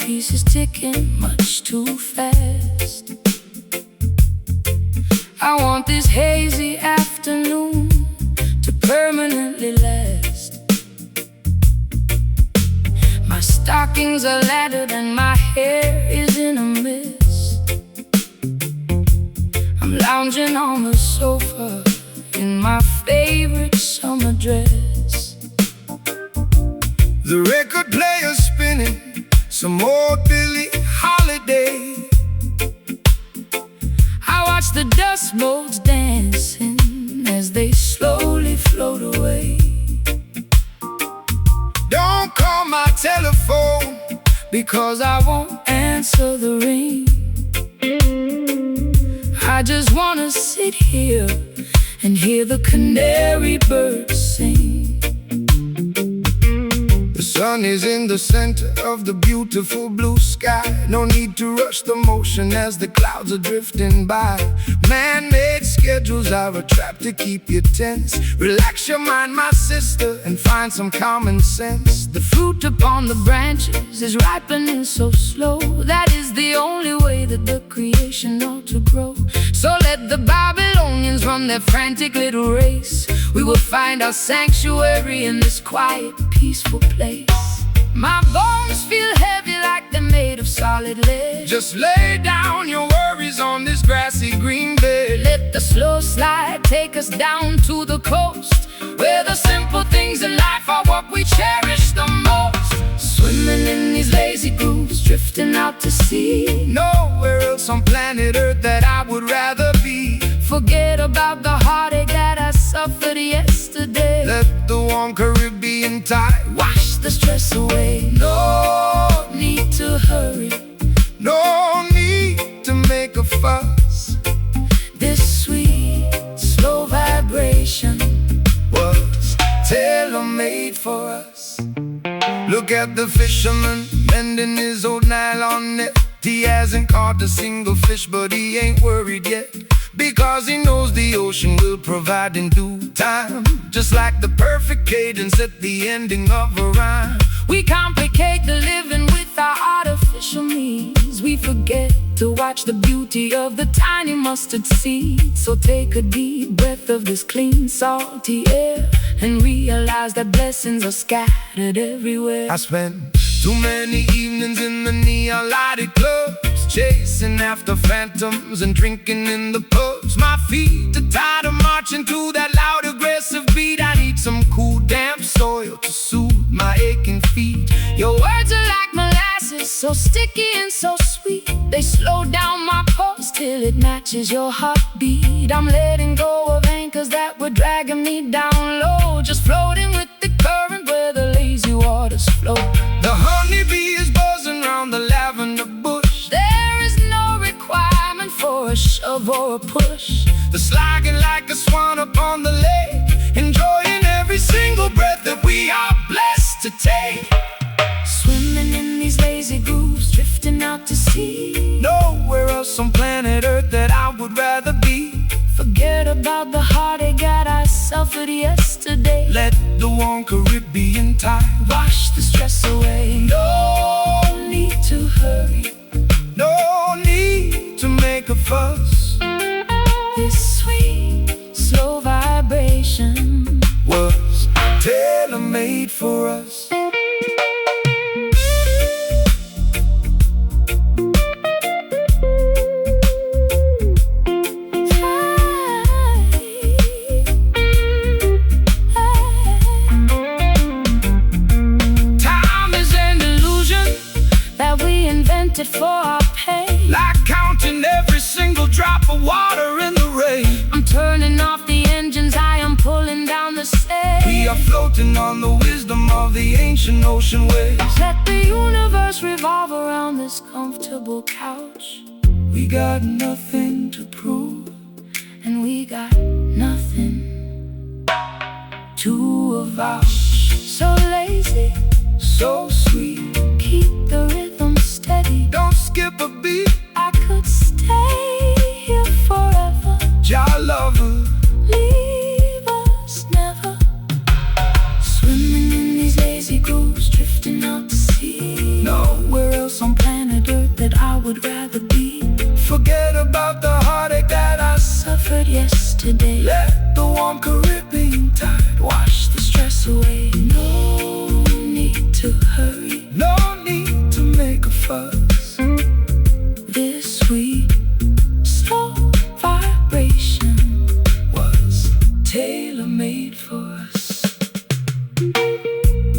timepiece is ticking much too fast. I want this hazy afternoon to permanently last. My stockings are laddered and my hair is in a mess. I'm lounging on the sofa in my favorite summer dress. The record player's spinning some old Billie Holiday. I watch the dust motes dancing as they slowly float away. Don't call my telephone because I won't answer the ring. I just wanna sit here and hear the canary birds sing. The sun is in the center of the beautiful blue sky. No need to rush the motion as the clouds are drifting by. Man-made schedules are a trap to keep you tense. Relax your mind, my sister, and find some common sense. The fruit upon the branches is ripening so slow. That is the only way that the creation ought to grow. So let the Babylonians run their frantic little race. We will find our sanctuary in this quiet, peaceful place. My bones feel heavy like they're made of solid lead. Just lay down your worries on this grassy green bed. Let the slow slide take us down to the coast, where the simple things in life are what we cherish the most. Swimming in these lazy grooves, drifting out to sea. Nowhere else on planet Earth that I would rather be. Forget about the heartache that I suffered yesterday. Let the warm Caribbean tide wash the stress away. No need to hurry, no need to make a fuss. This sweet, slow vibration was tailor-made for us. Look at the fisherman mending his old nylon net. He hasn't caught a single fish, but he ain't worried yet, because he knows the ocean will provide in due time. Just like the perfect cadence at the ending of a rhyme. We complicate the living with our artificial means. We forget to watch the beauty of the tiny mustard seed. So take a deep breath of this clean, salty air and realize that blessings are scattered everywhere. I spent too many evenings in the neon lighted clubs, chasing after phantoms and drinking in the pubs. My feet are tired of marching to that loud aggressive beat. I need some cool damp soil to soothe my aching feet. Your words are like molasses, so sticky and so sweet. They slow down my pulse till it matches your heartbeat. I'm letting go of anchors that were dragging me down low, just floating with the current where the lazy waters flow. The honeybee is buzzing round the lavender bush. There is no requirement for a shove or a push. The slogging like a swan upon the lake, enjoying every single breath that we are blessed to take. Swimming in these lazy grooves, drifting out to sea. Nowhere else on planet Earth that I would rather be. Forget about the heartache that I suffered yesterday. Let the warm Caribbean tide wash the stress away. No need to hurry, no need to make a fuss. This sweet, slow vibration was tailor-made for us. For our pain, like counting every single drop of water in the rain. I'm turning off the engines, I am pulling down the sails. We are floating on the wisdom of the ancient ocean waves. Let the universe revolve around this comfortable couch. We got nothing to prove, and we got nothing to avouch. So lazy, so sweet, keep the rhythm steady. Don't skip a beat. I could stay here forever. Jah lover, leave us never. Swimming in these lazy grooves, drifting out to sea. Nowhere else on to hurry, no need to make a fuss. this sweet, slow vibration Was tailor-made for us.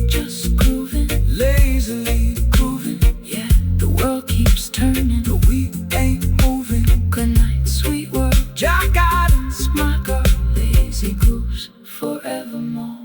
Just grooving, lazily grooving, yeah. The world keeps turning, but we ain't moving. good night, sweet world. Jah guidance, My girl, lazy grooves forevermore.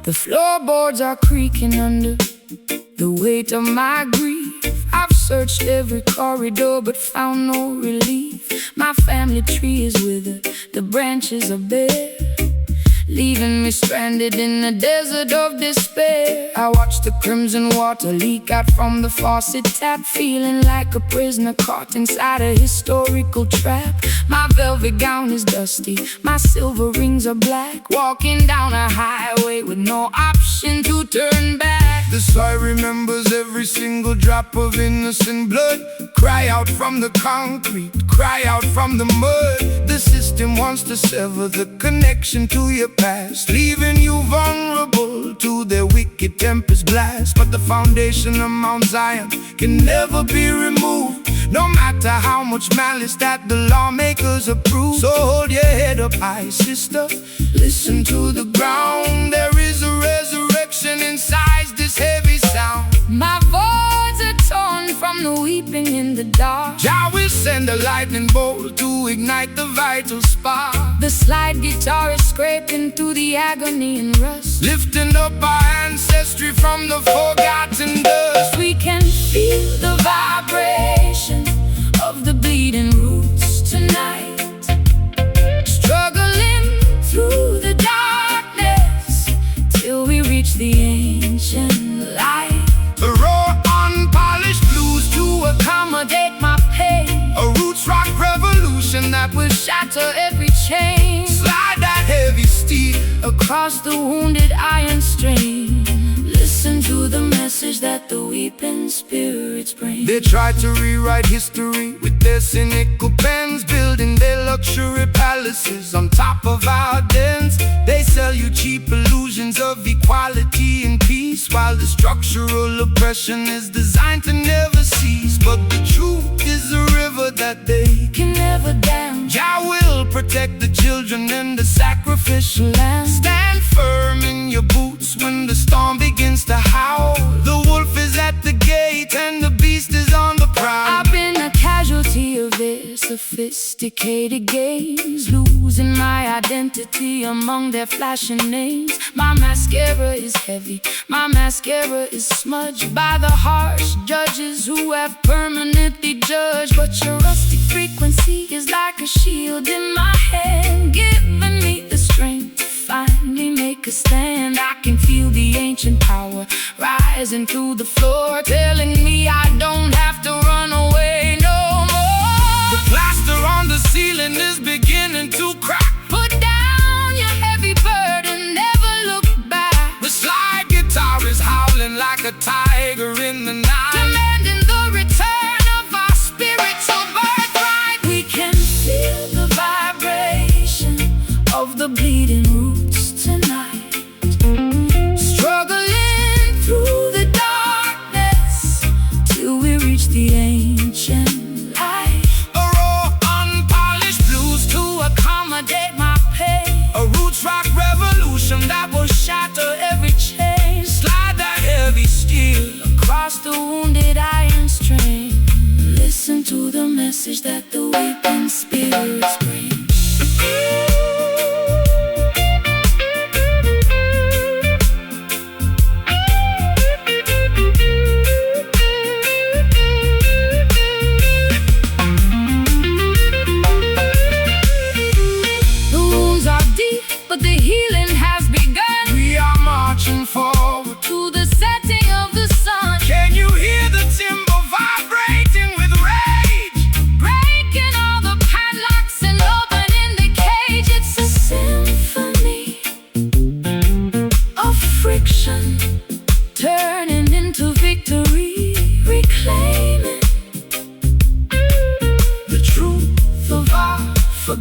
The floorboards are creaking under the weight of my grief. I've searched every corridor but found no relief. My family tree is withered, the branches are bare, leaving me stranded in a desert of despair. I watch the crimson water leak out from the faucet tap, feeling like a prisoner caught inside a historical trap. My velvet gown is dusty, my silver rings are black, walking down a highway with no option to turn back. the soil remembers every single drop of innocent blood. Cry out from the concrete, cry out from the mud. The system wants to sever the connection to your past, leaving you vulnerable to their wicked tempest blast. But the foundation of Mount Zion can never be removed, no matter how much malice that the lawmakers approve. So hold your head up high, sister, listen to the ground. There is a resurrection inside this heavy sound. My voids are torn from the weeping in the dark. Jah will send a lightning bolt to ignite the vital spark. The slide guitar is scraping through the agony and rust, Lifting up our ancestry from the forgotten dust. we can feel the vibration of the bleeding roots tonight, struggling through the darkness till we reach the ancient light. The raw, unpolished blues to Accommodate my pain, a roots rock revolution that will shatter every chain, slide that heavy steed. across the wounded iron strain. Listen to the message that the weeping spirits bring. They try to rewrite history with their cynical pens, building their luxury palaces on top of our dens. They sell you cheap illusions of equality and peace, while the structural oppression is designed to never cease. But the truth is a river that they Can never dam. Jah will protect the children and the sacrificial lamb. Stand firm in your boots when the storm begins to howl. The wolf is at the gate and the beast is on the prowl. I've been a casualty of their sophisticated games, losing my identity among their flashing names. My mascara is heavy, my mascara is smudged by the harsh judges who have permanently judged. But your rustic frequency is like a shield in my hand, giving me the strength to finally make a stand. I can feel the ancient power rising through the floor, telling me I don't have to run away no more. The plaster on the ceiling is beginning to crack. Put down your heavy burden, never look back. The slide guitar is howling like a tiger in the night, Demanding the return of our spiritual birthright. We can feel the vibration of the bleeding roots tonight, struggling through the darkness till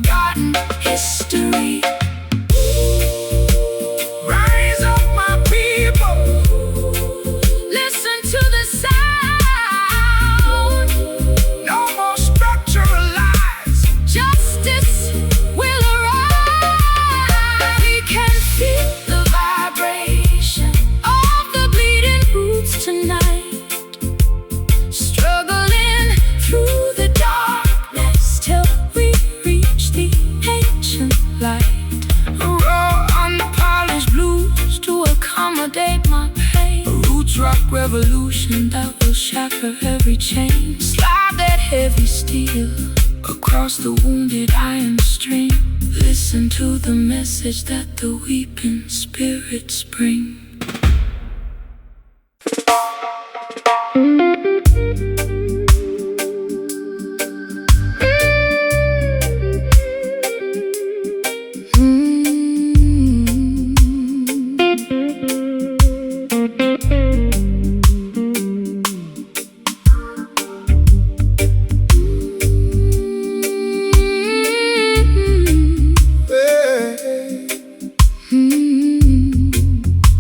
forgotten history. Rise up, my people. Listen to the sound. No more structural lies. Justice will arise. We can feel the vibration of the bleeding roots tonight, struggling through the darkness till we reach the ancient light. Raw, unpolished blues to accommodate my pain. A roots rock revolution that will shatter every chain. Slide that heavy steel across the wounded iron string. Listen to the message that the weeping spirits bring.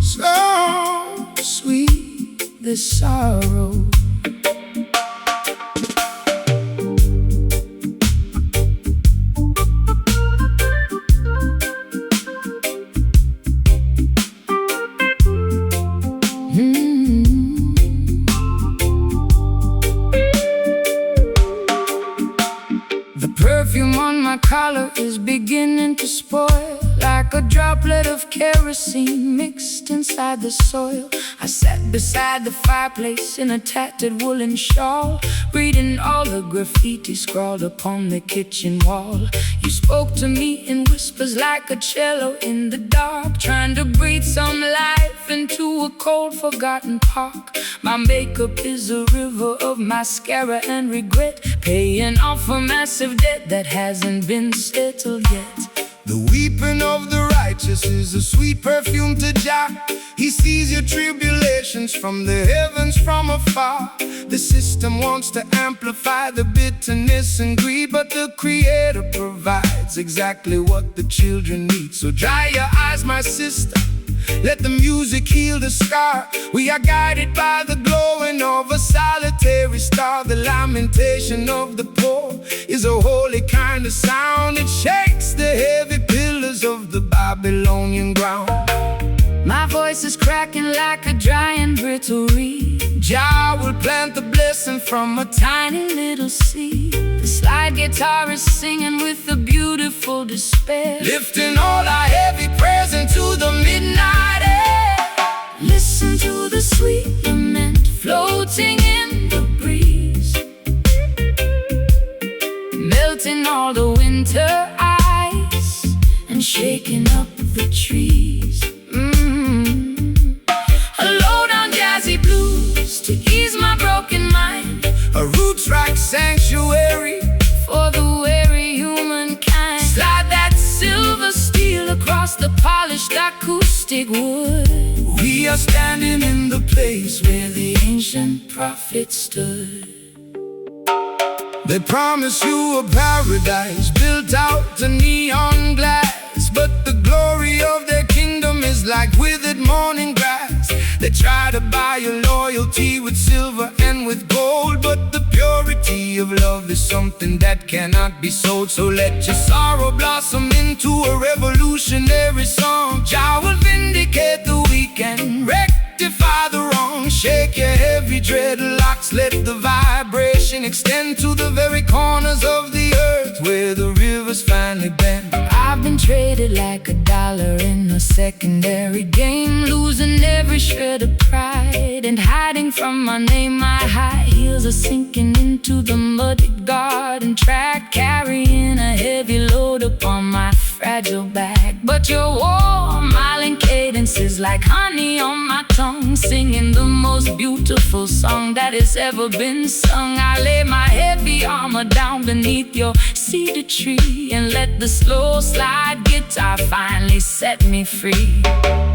So sweet, this sorrow. The perfume on my collar is beginning to spoil, like a droplet of kerosene mixed inside the soil. I sat beside the fireplace in a tattered woolen shawl, reading all the graffiti scrawled upon the kitchen wall. You spoke to me in whispers like a cello in the dark, trying to breathe some life into a cold, forgotten park. My makeup is a river of mascara and regret, paying off a massive debt that hasn't been settled yet. The weeping of the righteous is a sweet perfume to Jah. He sees your tribulations from the heavens from afar. The system wants to amplify the bitterness and greed, but the Creator provides exactly what the children need. So dry your eyes, my sister, let the music heal the scar. We are guided by the glowing of a solitary star. The lamentation of the poor is a holy kind of sound. It shakes the heavy pillars of the Babylonian ground. My voice is cracking like a dry and brittle reed. Jah will plant the blessing from a Tiny little seed. The slide guitar is singing with a beautiful despair, lifting all our heavy prayers into the midnight air. Listen to the sweet lament floating in the breeze, melting all the winter ice and shaking up the trees. A low down jazzy blues to ease my broken mind, A roots rock sanctuary for the weary humankind. Slide that silver steel across the polished acoustic wood. We are standing in the place Where the ancient prophet stood. they promise you a paradise built out to neon glass, but the glory of their kingdom is like withered morning grass. They try to buy your loyalty with silver and with gold, but the purity of love is something that cannot be sold. So let your sorrow blossom into a revolutionary song. Jah will vindicate the weak and rectify the wrong. Shake your heavy dreadlocks, let the vibration extend to the very corners of the earth where the rivers finally bend. I've been traded like a dollar in a secondary game, losing every shred of pride and hiding from my name. My high heels are sinking into the muddy garden track, carrying a heavy load upon my fragile back. But your warm, smiling cadence is like honey on my tongue, singing the most beautiful song that has ever been sung. I lay my heavy armor down beneath your cedar tree and let the slow slide guitar finally set me free.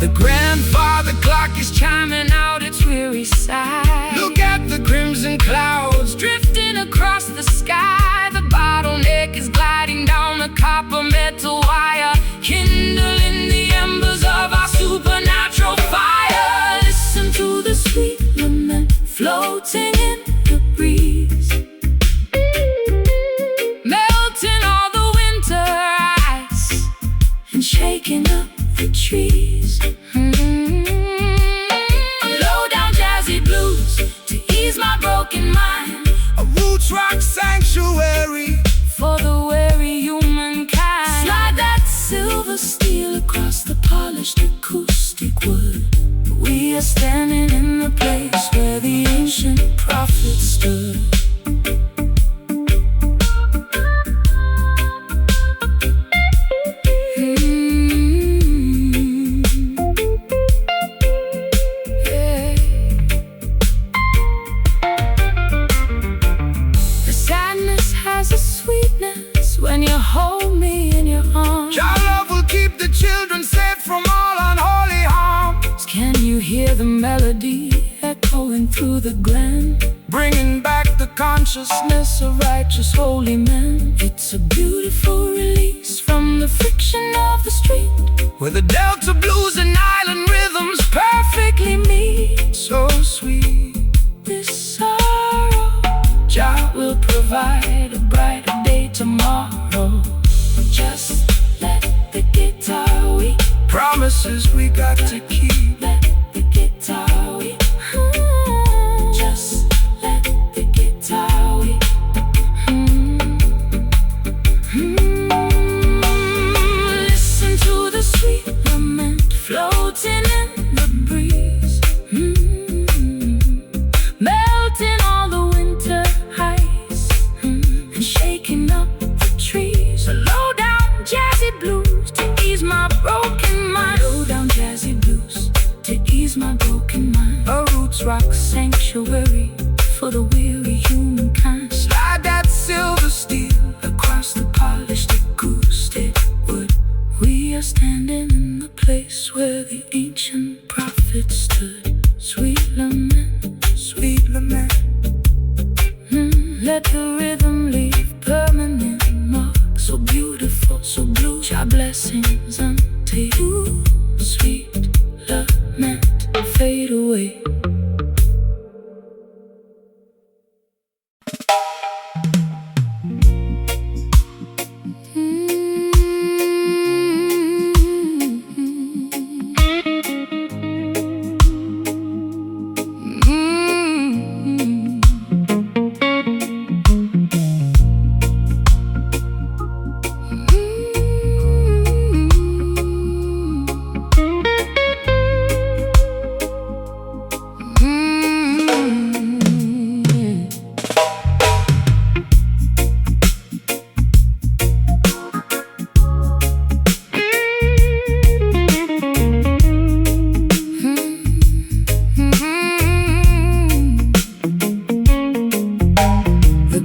The grandfather clock is chiming out its weary sigh. Look at the crimson clouds drifting across the sky. The bottle bottleneck is gliding down a copper metal wire, kindling the embers of our supernatural fire. Listen to the sweet lament floating in the breeze, melting all the winter ice and shaking up the trees. Low down jazzy blues to ease my broken mind, a roots rock sanctuary for the weary humankind. Slide that silver steel across the polished acoustic wood. We are standing in the place where the ancient prophets stood. The sadness has a sweetness when you hold me in your arms. Your love will keep the children safe from all unholy harms. Can you hear the melody echoing through the glen, Bringing back the consciousness of righteous holy men? It's a beautiful release from the friction of the street, where the Delta blues and island rhythms perfectly meet. so sweet. This sorrow, Jah will provide a brighter day tomorrow. Just let the guitar weep, Promises we got to keep. let the guitar weep. Just let the guitar weep. Listen to the sweet lament floating in the breeze, melting all the winter ice and shaking up the trees. So low down jazzy blues to ease my broken mind. Low down jazzy blues to ease my broken mind. A roots rock sanctuary for the weary humankind. Slide that silver steel Across the polished acoustic wood, we are standing in the place where the ancient prophets stood. Sweet lament, sweet lament. let the rhythm leave permanent marks. So beautiful, so blue, Jah blessings unto you. Sweet lament, fade away.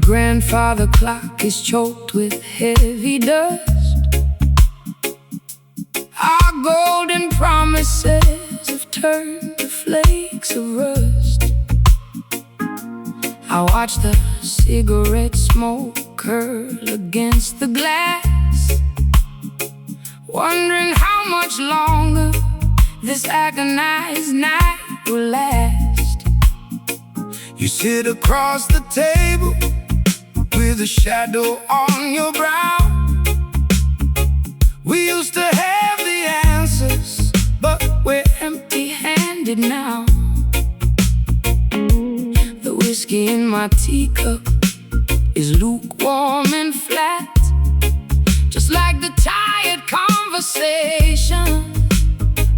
Grandfather clock is choked with heavy dust. Our golden promises have turned to flakes of rust. I watch the cigarette smoke curl against the glass, wondering how much longer this agonized night will last. You sit across the table with a shadow on your brow. We used to have the answers, but we're empty-handed now. The whiskey in my teacup is lukewarm and flat, just like the tired conversation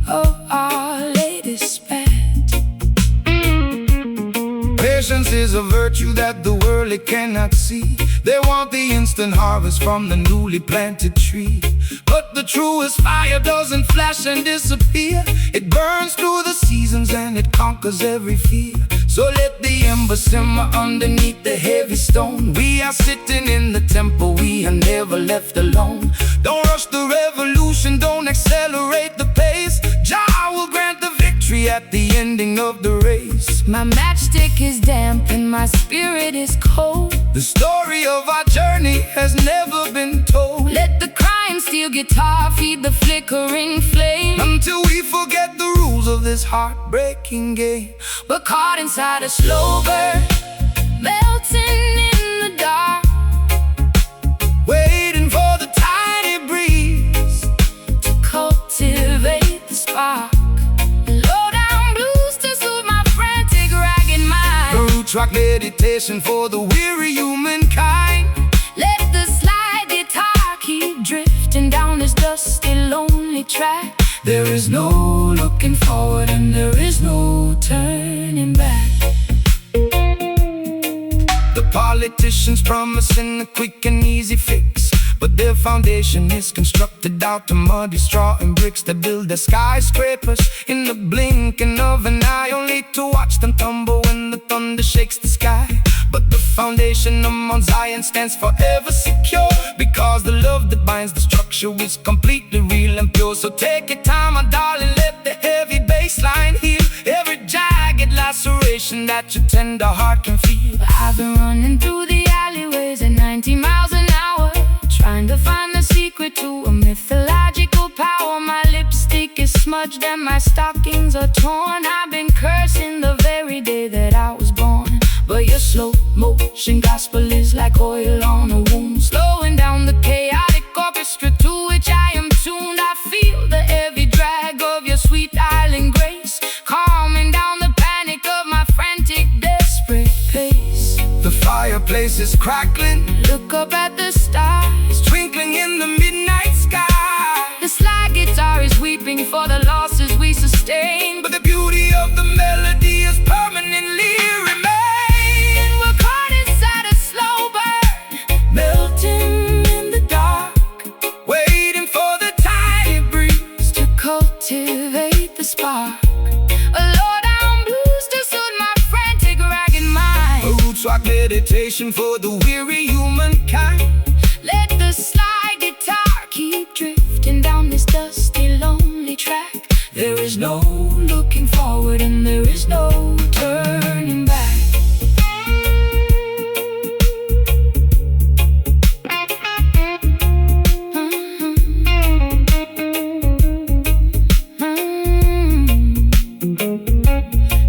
of our latest spat. patience is a virtue that the world it cannot see. They want the instant harvest from the newly planted tree, but the truest fire doesn't flash and disappear. It burns through the seasons and it conquers every fear. So let the ember simmer underneath the heavy stone. We are sitting in the temple, we are never left alone. Don't rush the revolution, don't accelerate the pace. Jah will grant the victory at the ending of the race. My matchstick is damp and my spirit is cold. The story of our journey has never been told. Let the crying steel guitar feed the flickering flame, Until we forget the rules of this heartbreaking game. we're caught inside a slow burn, melting in the dark, Waiting for the tiny breeze to cultivate the spark. Low down blues to soothe my frantic, ragged mind. The roots rock meditation for the weary humankind. Let the slide guitar keep drifting down this dusty, lonely track. There is no looking forward and there is no turning back. The politicians promising a quick and easy fix, but their foundation is constructed out of muddy straw and bricks that build their skyscrapers in the blinking of an eye, only to watch them tumble when the thunder shakes the sky. But the foundation of Mount Zion stands forever secure, because the love that binds the structure is completely real and pure. So take your time, my darling, let the heavy bass line heal every jagged laceration that your tender heart can feel. I've been running through the alleyways at 90 miles an hour, trying to find the secret to a mythological power. My lipstick is smudged and my stockings are torn. I've been cursing the very day that I was born. But your slow motion gospel is like oil on a wound, slowing down the chaotic orchestra to which I am tuned. I feel the heavy drag of your sweet island grace, calming down the panic of my frantic, desperate pace. The fireplace is crackling, Look up at the stars, twinkling in the midnight sky. the slide guitar is weeping for the losses we sustained, But the beauty of the melody is permanently remain. we're caught inside a slow burn, melting in the dark, Waiting for the tiny breeze to cultivate the spark. A low down blues to soothe my frantic, ragged A mind. roots rock meditation for the weary humankind. Let the slide guitar keep drifting down this dusty, lonely track. There is no looking forward and there is no turning back.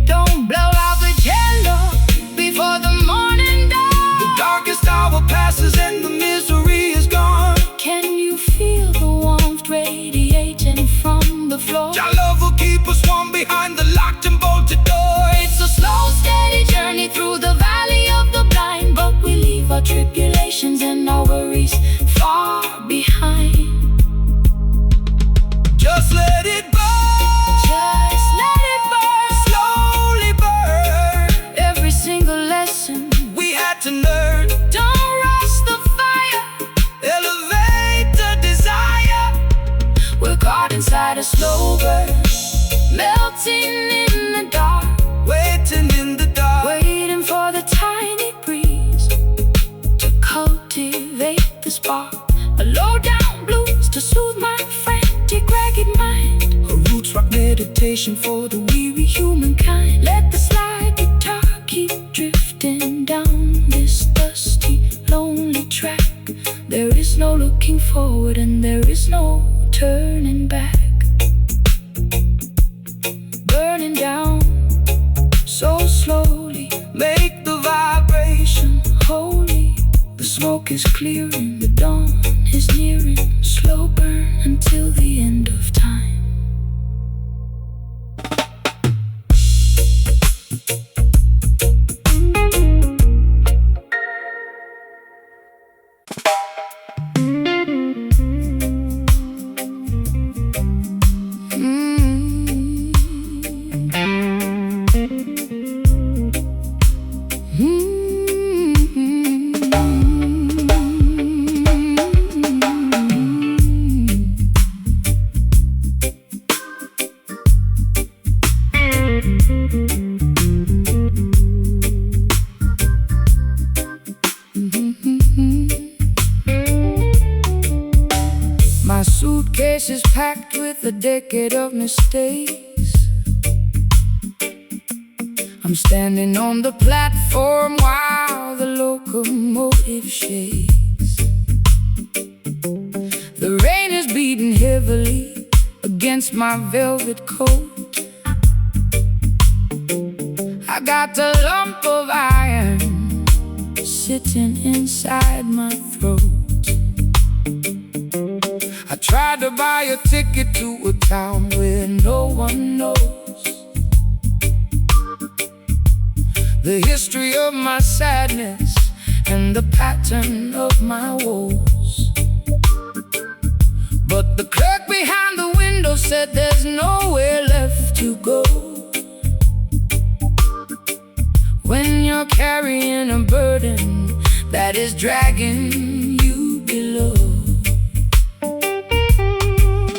Don't blow out the candle before the morning dawn. The darkest hour passes and the misery is gone. Can you feel the warmth radiating from the floor? Your love will keep us warm behind the locked and bolted door. It's a slow, steady journey through the valley of the blind, but we leave our tribulations and our worries far behind. Just let it burn, Just let it burn, slowly burn. every single lesson. We had to learn, Don't rush the fire, elevate the desire. we're caught inside a slow burn, melting in the dark, Waiting in the dark. waiting for the tiny breeze to cultivate the spark. A low down blues to soothe my frantic, ragged mind. A roots rock meditation for the Weary humankind. Let the slide guitar keep drifting down this dusty, lonely track. There is no looking forward and there is no turning back. Burning down so slowly, make the vibration. holy. The smoke is clearing, the dawn is nearing. Slow burn until the end of time. My suitcase is packed with a decade of mistakes. I'm standing on the platform while the locomotive shakes. The rain is beating heavily against my velvet coat. I got a lump of iron sitting inside my throat. I tried to buy a ticket to a town where no one knows the history of my sadness and the pattern of my woes. But the clerk behind the window said there's nowhere left to go when you're carrying a burden that is dragging you below.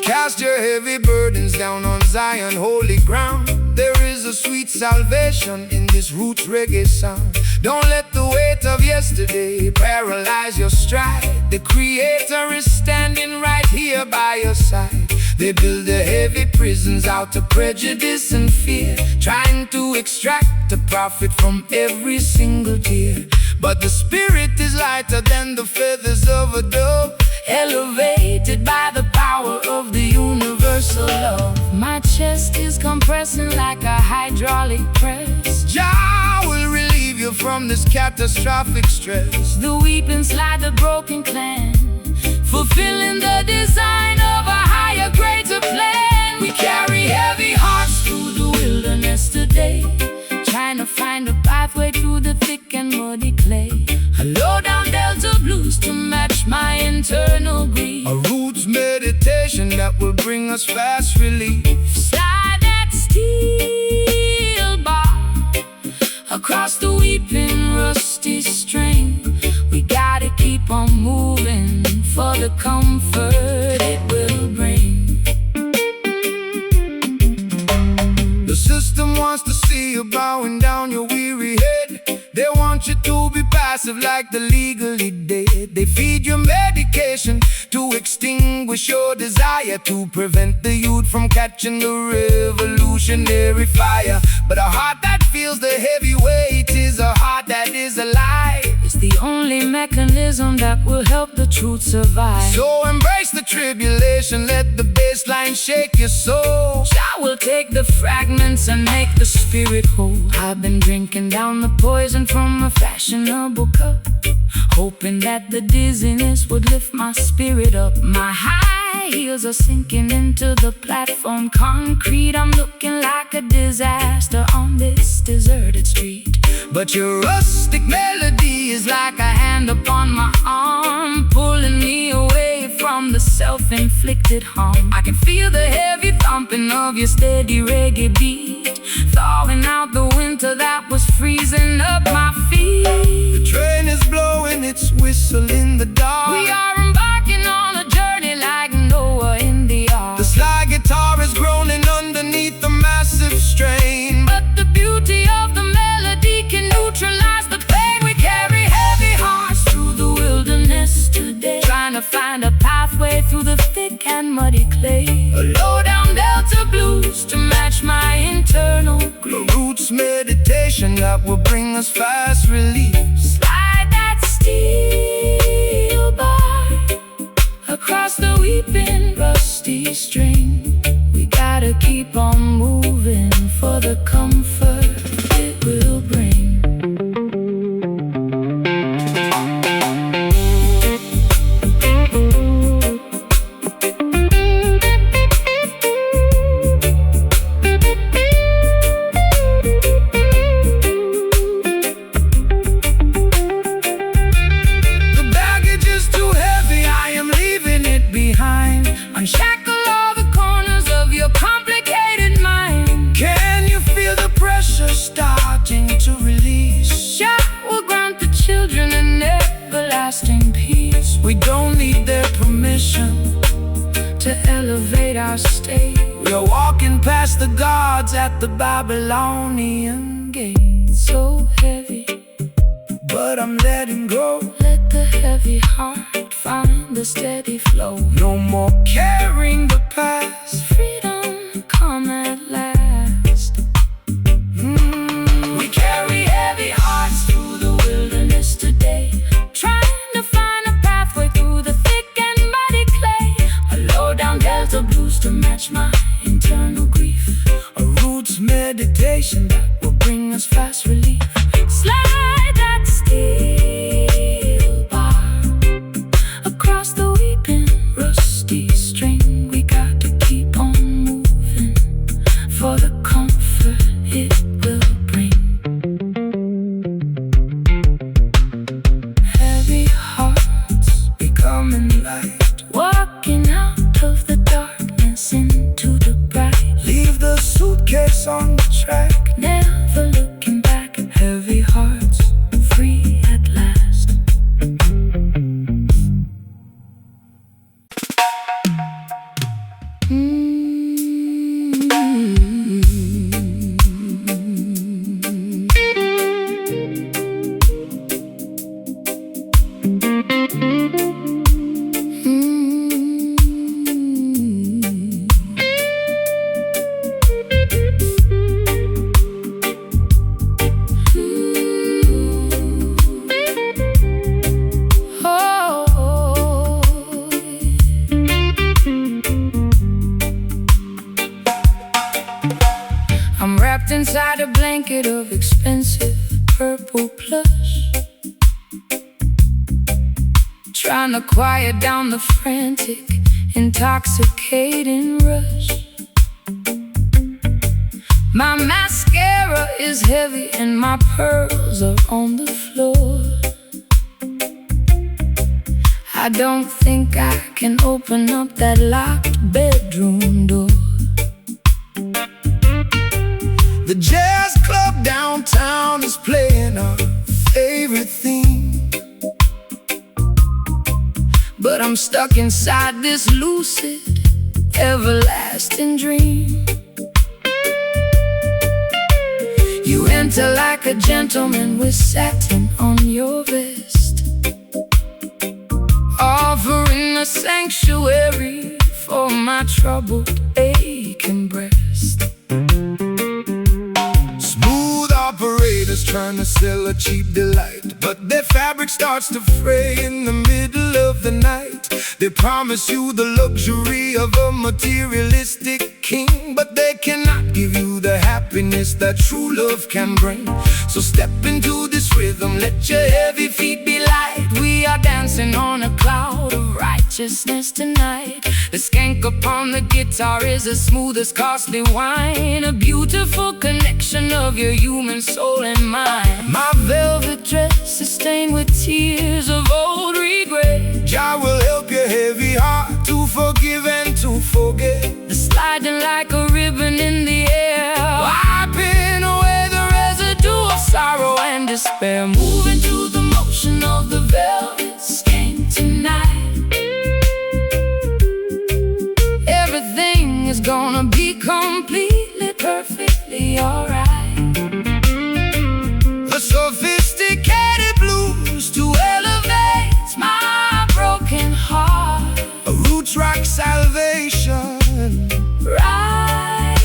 Cast your heavy burdens down on Zion, holy ground. There is a sweet salvation in this roots reggae sound. Don't let the weight of yesterday paralyze your stride. The Creator is standing right here by your side. They build their heavy prisons out of prejudice and fear, trying to extract a profit from every single tear. But the spirit is lighter than the feathers of a dove, elevated by the power of the universal love. My chest is compressing like a hydraulic press. Jah will relieve you from this catastrophic stress. The weeping slide the broken clan, fulfilling the design of a higher, greater plan. We carry heavy hearts through the wilderness today, trying to find a pathway through the thick and muddy clay. A low-down delta blues to match my internal grief. A roots meditation that will bring us fast relief. Slide that steel bar across the weeping rusty string. We gotta keep on moving for the comfort it will bring. The system wants to see you bowing down your weary head. They want you to be passive like the legally dead. They feed you medication to extinguish your desire, to prevent the youth from catching the revolutionary fire. But a heart that feels the heavy weight is a heart that is alive. It's the only mechanism that will help the truth survive. So embrace the tribulation, let the baseline shake your soul. Jah will take the fragments and make the spirit whole. I've been drinking down the poison from a fashionable cup, hoping that the dizziness would lift my spirit up. My high heels are sinking into the platform concrete. I'm looking like a disaster on this deserted street. But your rustic melody is like a hand upon my arm, pulling me away from the self-inflicted harm. I can feel the heavy thumping of your steady reggae beat, thawing out the winter that was freezing up my feet. The train is blowing its whistle in the dark. We are embarking on a journey like Noah in the ark. The slide guitar is groaning underneath the massive strain. But the beauty of the melody can neutralize the pain. We carry heavy hearts through the wilderness today, trying to find a pathway through the thick and muddy clay. A low-down delta blues to match my internal grief. A roots meditation that will bring us fast relief. Slide that steel bar across the weeping rusty string. We gotta keep on moving for the comfort it will bring. Unshackle all the corners of your complicated mind. Can you feel the pressure starting to release? Jah will grant the children an everlasting peace. We don't need their permission to elevate our state. We're walking past the gods at the Babylonian gate. So heavy, but I'm letting go. Let the heavy heart find the steady flow. No more carrying the past. Freedom come at last. to match my internal grief. A roots meditation that will bring us fast relief. Slide that steel bar across the weeping rusty string. We got to keep on moving for the comfort it will bring. Heavy hearts Becoming light, walking out of the darkness into the bright. leave the suitcase on the track. Never looking back. Heavy hearts, free at last. I'm wrapped inside a blanket of expensive purple plush, trying to quiet down the frantic, intoxicating rush. My mascara is heavy and my pearls are on the floor. I don't think I can open up that locked bedroom door. The jazz club downtown is playing our favorite theme, but I'm stuck inside this lucid, everlasting dream. You enter like a gentleman with satin on your vest, offering a sanctuary for my troubled, aching breast. Smooth operators trying to sell a cheap delight, but their fabric starts to fray in the middle of the night. They promise you the luxury of a materialistic king, but they cannot give you the happiness that true love can bring. So step into this rhythm, let your heavy feet be light. We are dancing on a cloud of righteousness tonight. The skank upon the guitar is as smooth as costly wine, a beautiful connection of your human soul and mind. My velvet dress is stained with tears of old regret. Jah will help your heavy heart to forgive and to forget. The sliding like a ribbon in the air, Wiping away the residue of sorrow and despair. Moving to the motion of the velvet skank tonight. Everything is gonna be completely, perfectly alright. a sophisticated blues to elevate My broken heart, a roots rock salvation. right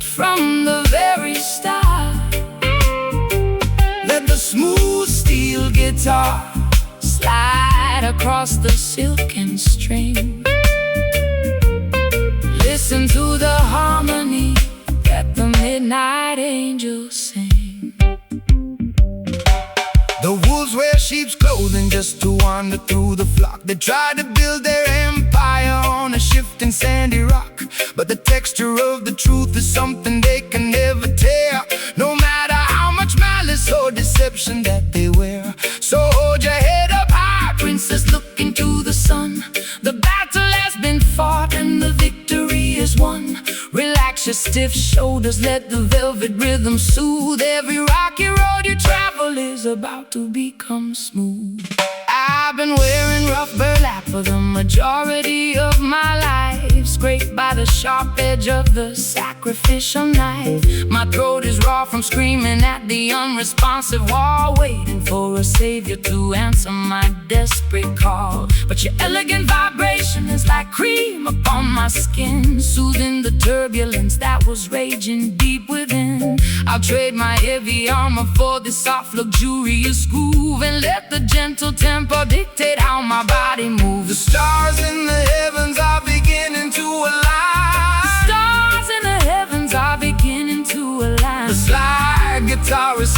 from the very start. Let the smooth steel guitar Slide across the silken string. Listen to the harmony that the midnight angels sing. The wolves wear sheep's clothing just to wander through the flock. They try to build their empire on a shifting sandy rock, but the texture of the truth is something they can never tear, no matter how much malice or deception that they wear. So hold your head up high, Princess, look into the sun. The battle has been fought and the victory is won. Relax your stiff shoulders, let the velvet rhythm soothe. Every rocky road you travel is about to become smooth. I've been wearing rough burlap for the majority of my life, scraped by the sharp edge of the sacrificial knife. My throat is raw from screaming at the unresponsive wall, waiting for a savior to answer my desperate call. But your elegant vibration is like cream upon my skin, soothing the turbulence that was raging deep within. I'll trade my heavy armor for this soft luxurious groove, and let the gentle tempo dictate how my body moves. the stars in the heavens are beginning to align.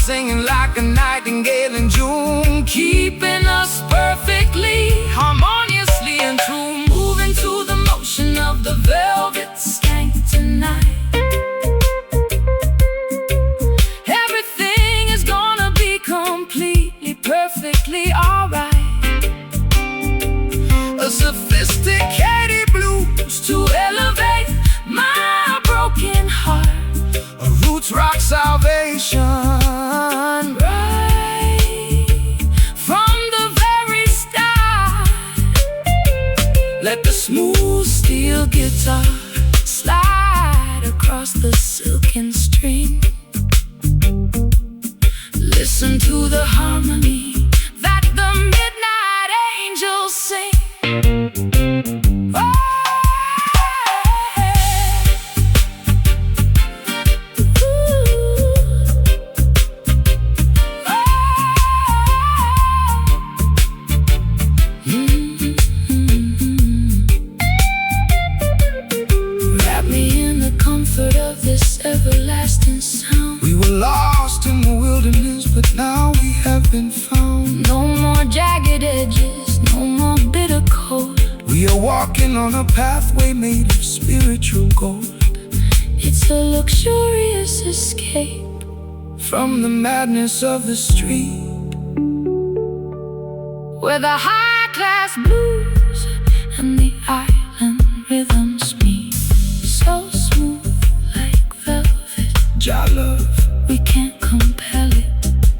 singing like a nightingale in June, keeping us perfectly, harmoniously in tune. Moving to the motion of the velvet skank tonight. Everything is gonna be completely, perfectly alright. A sophisticated blues to elevate my broken heart. A roots rock salvation, right from the very start. Let the smooth steel guitar slide across the silken string. Listen to the harmony that the midnight angels sing. Everlasting sound. We were lost in the wilderness, but now we have been found. No more jagged edges, no more bitter cold. We are walking on a pathway made of spiritual gold. It's a luxurious escape from the madness of the street, where the high-class blues and the island rhythms meet. So smooth, Jah love, we can't compel it.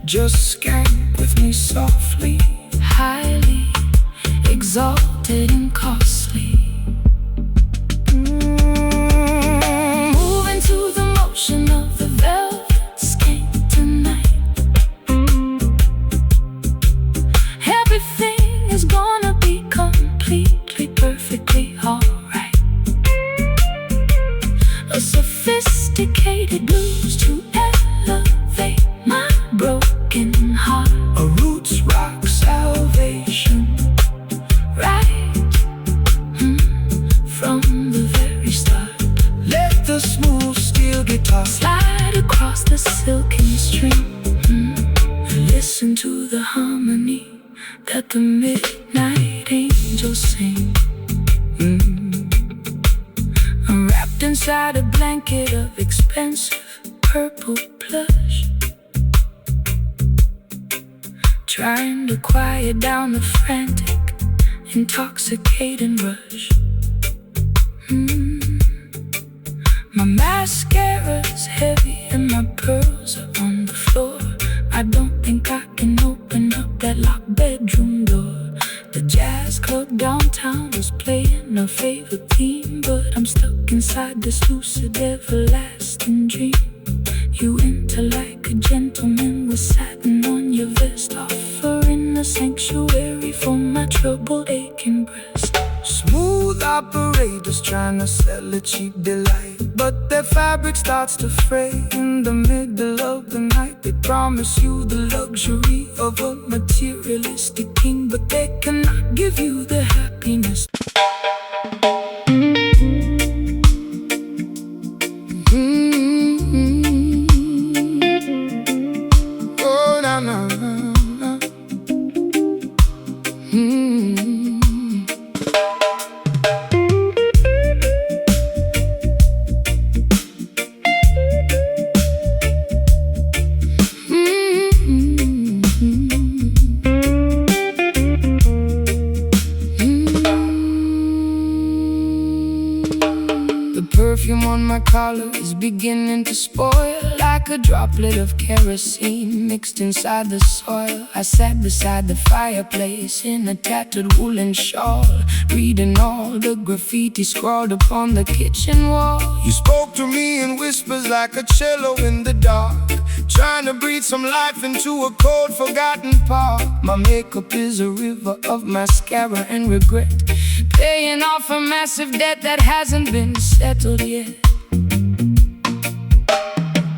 Just skank with me softly, highly exalted and costly. Moving to the motion of the velvet skank tonight. Everything is gonna be completely, perfectly alright. A sophisticated blues to elevate my broken heart. A roots rock salvation, right from the very start. Let the smooth steel guitar slide across the silken string. Listen to the harmony that the midnight angels sing. Wrapped inside a blanket of expensive purple plush, trying to quiet down the frantic, intoxicating rush. My mascara's heavy and my pearls are on the floor. I don't think I can open up that locked bedroom door. The jazz club downtown was playing our favorite theme, but I'm stuck inside this lucid, everlasting dream. You enter like a gentleman with satin on your vest, offering a sanctuary for my troubled, aching breast. Smooth operators trying to sell a cheap delight, but their fabric starts to fray in the middle of the night. They promise you the luxury of a materialistic king, but they cannot give you the happiness. Oh, na na na. Perfume on my collar is beginning to spoil, like a droplet of kerosene mixed inside the soil. I sat beside the fireplace in a tattered woolen shawl, reading all the graffiti scrawled upon the kitchen wall. You spoke to me in whispers like a cello in the dark, trying to breathe some life into a cold, forgotten park. My makeup is a river of mascara and regret, paying off a massive debt that hasn't been settled yet.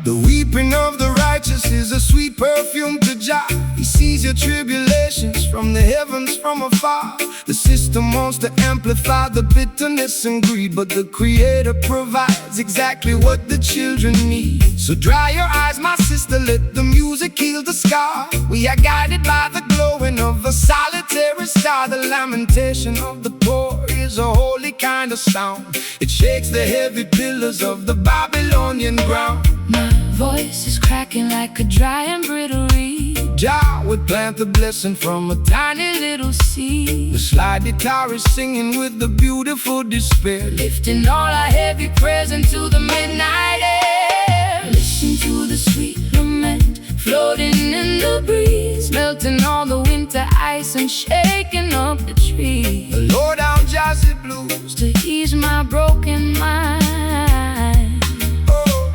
The weed weeping of the righteous is a sweet perfume to Jah. He sees your tribulations from the heavens from afar. The system wants to amplify the bitterness and greed, but the Creator provides exactly what the children need. So dry your eyes, my sister, let the music heal the scar. We are guided by the glowing of a solitary star. The lamentation of the poor is a holy kind of sound. It shakes the heavy pillars of the Babylonian ground. My voice is cracking like a dry and brittle reed. Jah would plant the blessing from a Tiny little seed, The slide guitar is singing with the beautiful despair, lifting all our heavy prayers into the midnight air. Listen to the sweet lament floating in the breeze, melting all the winter ice and shaking up the trees. the low down jazzy blues. To ease my broken mind, Oh,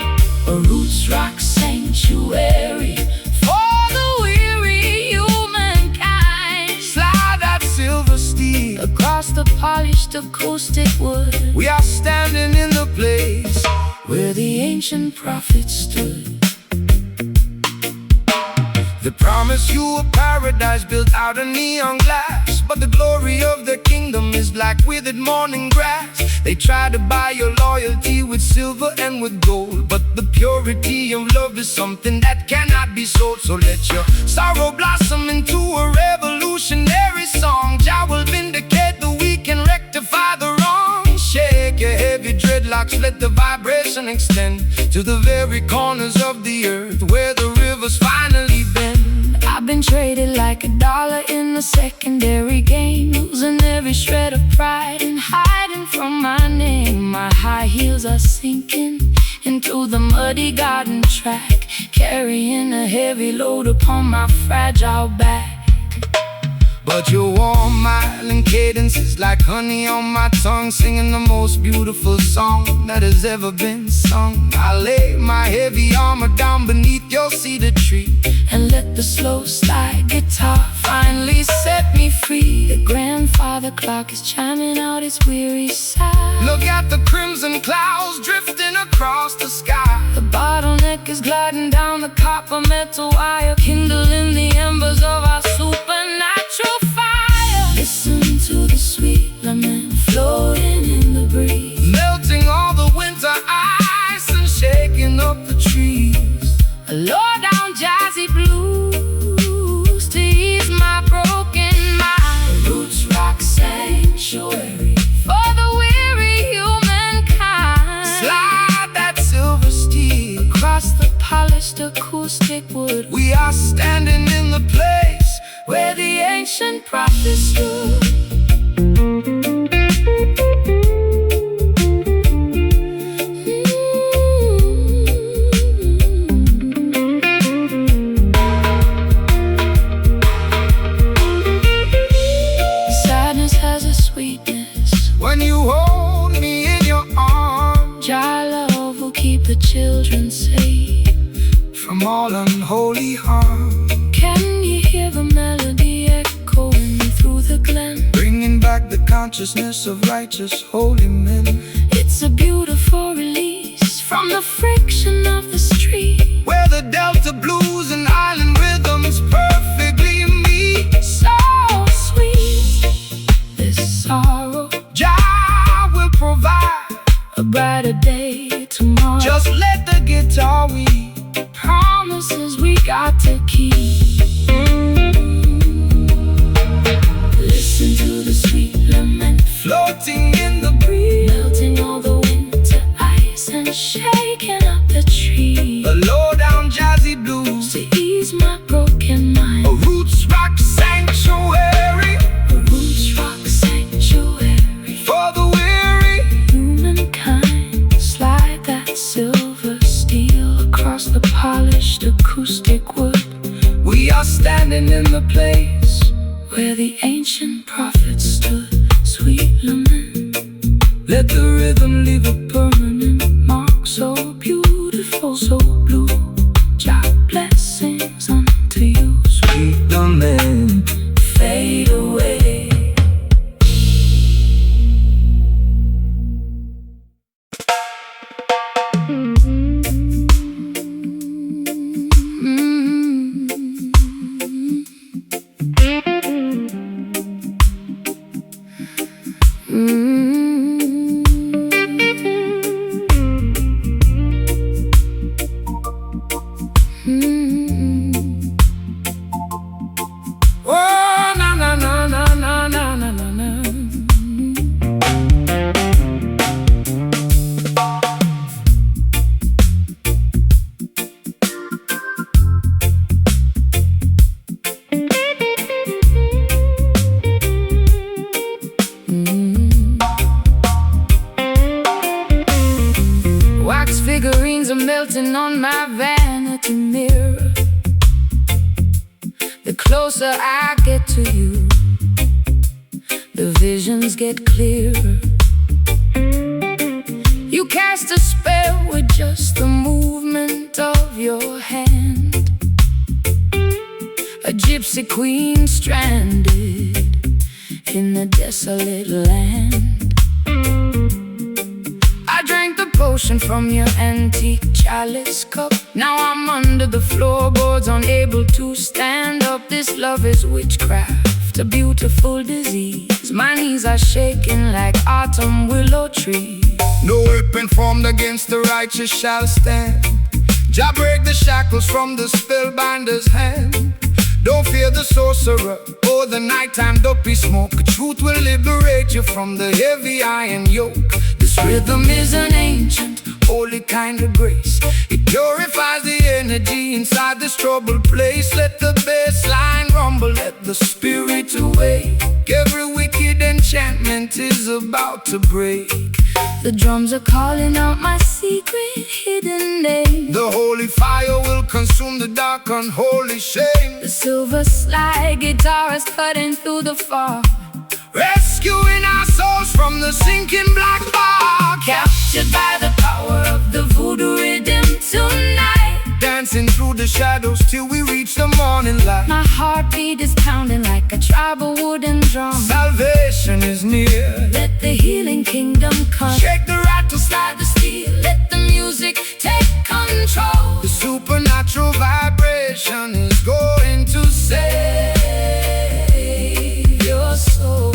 a roots rock sanctuary for the weary humankind. slide that silver steel. Across the polished acoustic wood, We are standing in the place. where the ancient prophets stood. They promise you a paradise built out of neon glass, but the glory of their kingdom is like withered morning grass. They try to buy your loyalty with silver and with gold, but the purity of love is something that cannot be sold. So let your sorrow blossom into a revolutionary song. Jah will vindicate the weak and rectify the wrong. Shake your heavy dreadlocks, let the vibration extend to the very corners of the earth where the rivers finally bend. I've been traded like a dollar in a secondary game, losing every shred of pride and hiding from my name. My high heels are sinking into the muddy garden track, carrying a heavy load upon my fragile back. But your warm, mild cadence is like honey on my tongue, singing the most beautiful song that has ever been sung. I lay my heavy armor down beneath your cedar tree, and let the slow slide guitar finally set me free. The grandfather clock is chiming out its weary sigh. Look at the crimson clouds drifting across the sky. The bottleneck is gliding down the copper metal wire, kindling the embers of our supernatural fire. Listen to the sweet lament floating in the breeze, Melting all the winter ice and shaking up the trees. a low down jazzy blues to ease my broken mind. A roots rock sanctuary for the weary humankind. Slide that silver steel. Across the polished acoustic wood, We are standing in the place. where the ancient prophets stood. Sadness has a sweetness. When you hold me in your arms, Your love will keep the children safe from all unholy harm, Can you hear the melody echoing through the glen? bringing back the consciousness of righteous holy men. It's a beautiful release from the friction of the street, Where the Delta blues and island rhythms perfectly meet. so sweet. This sorrow, Jah will provide. a brighter day tomorrow. Just let the guitar weep. Promises we got to keep. Listen to the sweet lament Floating in the breeze. melting all the winter ice and shaking up the tree. A low down jazzy blues. To ease my broken mind, A roots rock sanctuary a roots rock sanctuary for the weary. humankind. Slide that silver steel across the polished acoustic wood, We are standing in the place. where the ancient prophets stood. Sweet lament, Let the rhythm leave a permanent mark, so beautiful, so blue. Jah blessings unto you. sweet lament. Fade away. wax figurines are melting on my vanity mirror. The closer I get to you, the visions get clearer. You cast a spell with just the movement of your hand. A gypsy queen stranded in a desolate land. I drank the potion from your antique chalice cup. Now I'm under the floorboards, unable to stand up. This love is witchcraft, a beautiful disease. My knees are shaking like autumn willow trees. No weapon formed against the righteous shall stand. Jah break the shackles from the spellbinder's hand. Don't fear the sorcerer or the nighttime dopey smoke. Truth will liberate you from the heavy iron yoke. This rhythm is an ancient, holy kind of grace. It purifies the energy inside this troubled place. Let the bass line rumble, let the spirit awake. Every wicked enchantment is about to break. The drums are calling out my secret hidden name. The holy fire will consume the dark unholy shame. The silver slide guitar is cutting through the fog, Rescuing our souls from the sinking black bar. captured by the power of the voodoo rhythm tonight. Dancing through the shadows till we reach the morning light. My heartbeat is pounding like a tribal wooden drum. Salvation is near. Let the healing kingdom come. Shake the rattle, slide the steel. Let the music take control. The supernatural vibration is going to save Your soul.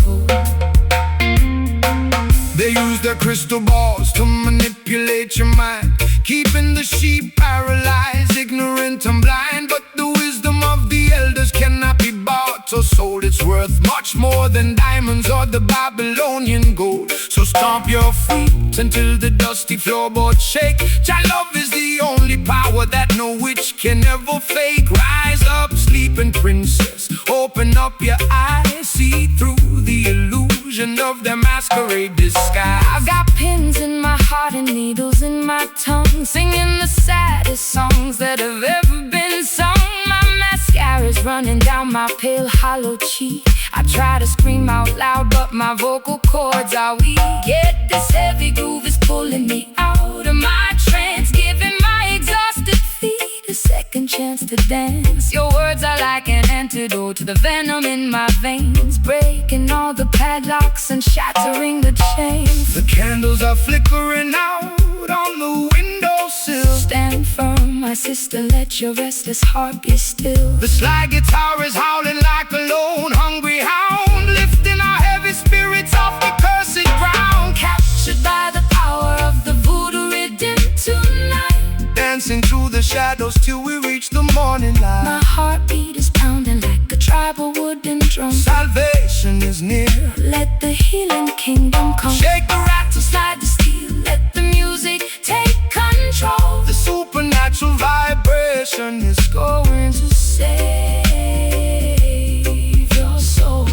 They use their crystal balls to manipulate your mind, keeping the sheep paralyzed, ignorant and blind. But the wisdom of the elders cannot be bought or sold. It's worth much more than diamonds or the Babylonian gold. So stomp your feet until the dusty floorboards shake. Jah love is the only power that no witch can ever fake. Rise up, sleeping princess, open up your eyes, see through the illusion of their masquerade disguise. I've got pins in my heart and needles in my tongue, singing the saddest songs that have ever been sung. My mascara's running down my pale hollow cheek. I try to scream out loud, but my vocal cords are weak. Yet this heavy groove is pulling me out of my trance, giving my exhausted feet a second chance to dance. Your words are like an antidote to the venom in my veins, breaking all the padlocks and shattering the chains. The candles are flickering out on the windowsill. Stand firm, my sister, let your restless heart be still. The slide guitar is howling like a lone hungry hound, lifting our heavy spirits off the cursed ground. Captured by the power of the voodoo rhythm tonight. Dancing through the shadows till we reach the morning light. My heartbeat is pounding like a tribal wooden drum. Salvation is near. Let the healing kingdom come. Shake the rattle, Slide the steel, let the music take control. the supernatural vibration is Going to save your soul.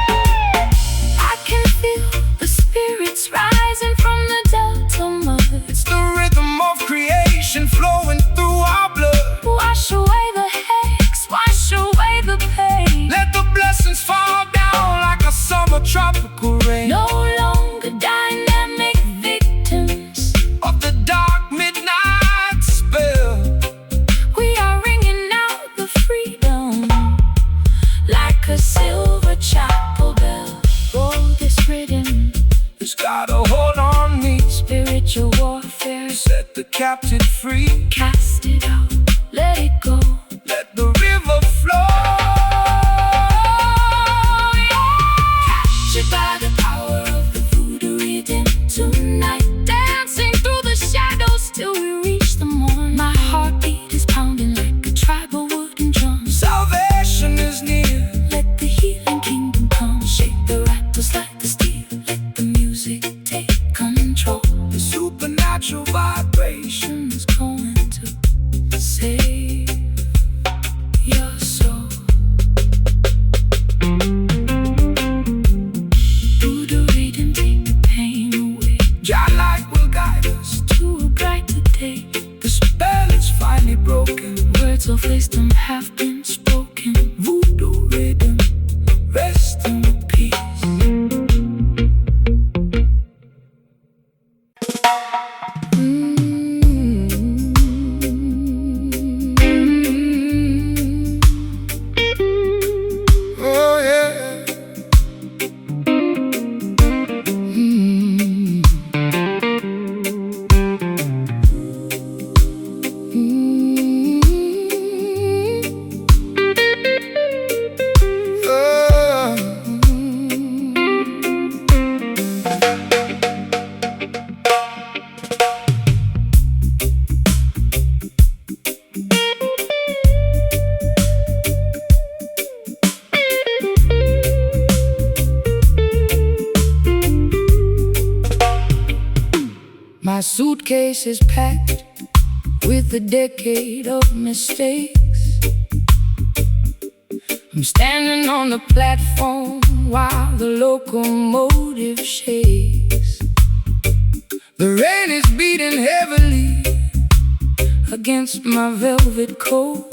I can feel the spirits rising from the delta mud. It's the rhythm of creation flowing through our blood. Wash away the hex, wash away the pain. Let the blessings fall down like a summer tropical rain. No longer dynamic victims. Of the dark midnight spell. We are ringing out the freedom like a silver chapel bell. Roll this rhythm, It's got a hold on me. spiritual warfare. Set the captive free. Cast it out, let it go. Let the river flow. Captured by the power of the voodoo rhythm tonight. Dancing through the shadows till we reach the morn. My heartbeat is pounding like a tribal wooden drum. Salvation is near. Let the healing kingdom come. Shake the rattle, slide the steel. Let the music take control. My suitcase is packed with a decade of mistakes. I'm standing on the platform while the locomotive shakes. The rain is beating heavily against my velvet coat.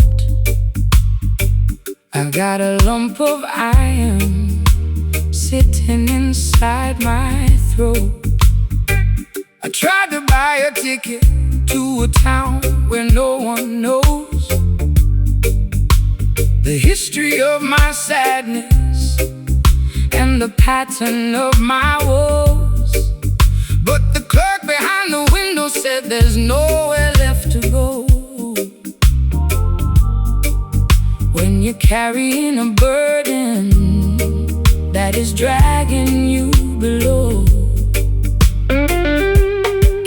I've got a lump of iron sitting inside my throat. I tried to buy a ticket to a town where no one knows the history of my sadness and the pattern of my woes. But the clerk behind the window said there's nowhere left to go. When you're carrying a burden that is dragging you below,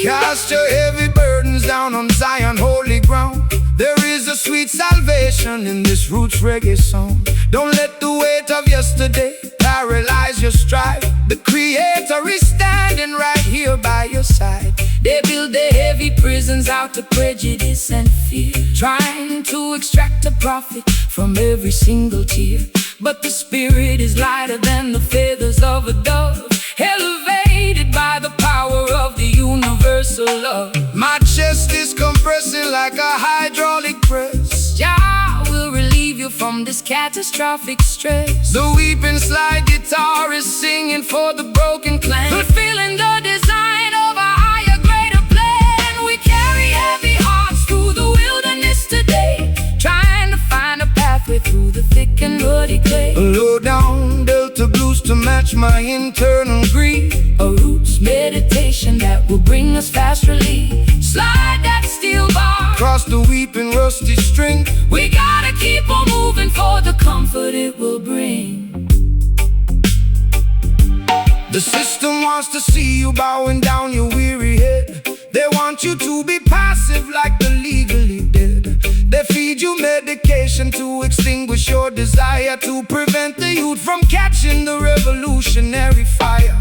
cast your heavy burdens down on Zion, holy ground. There is a sweet salvation in this roots reggae song. Don't let the weight of yesterday paralyze your stride. The Creator is standing right here by your side. They build their heavy prisons out of prejudice and fear, trying to extract a profit from every single tear. But the spirit is lighter than the feathers of a dove, elevated by the power of the universal love. My chest is compressing like a hydraulic press. Jah will relieve you from this catastrophic stress. The weeping slide guitar is singing for the broken clan, fulfilling the design of a higher, greater plan. We carry heavy hearts through the wilderness today, trying to find a pathway through the thick and muddy clay. Low down Delta blues to match my internal grief, a roots meditation that will bring us fast relief. Slide that steel bar across the weeping rusty string. We gotta keep on moving for the comfort it will bring. The system wants to see you bowing down your weary head. They want you to be passive like the legally dead. They feed you medication to extinguish your desire, to prevent the youth from catching the revolutionary fire.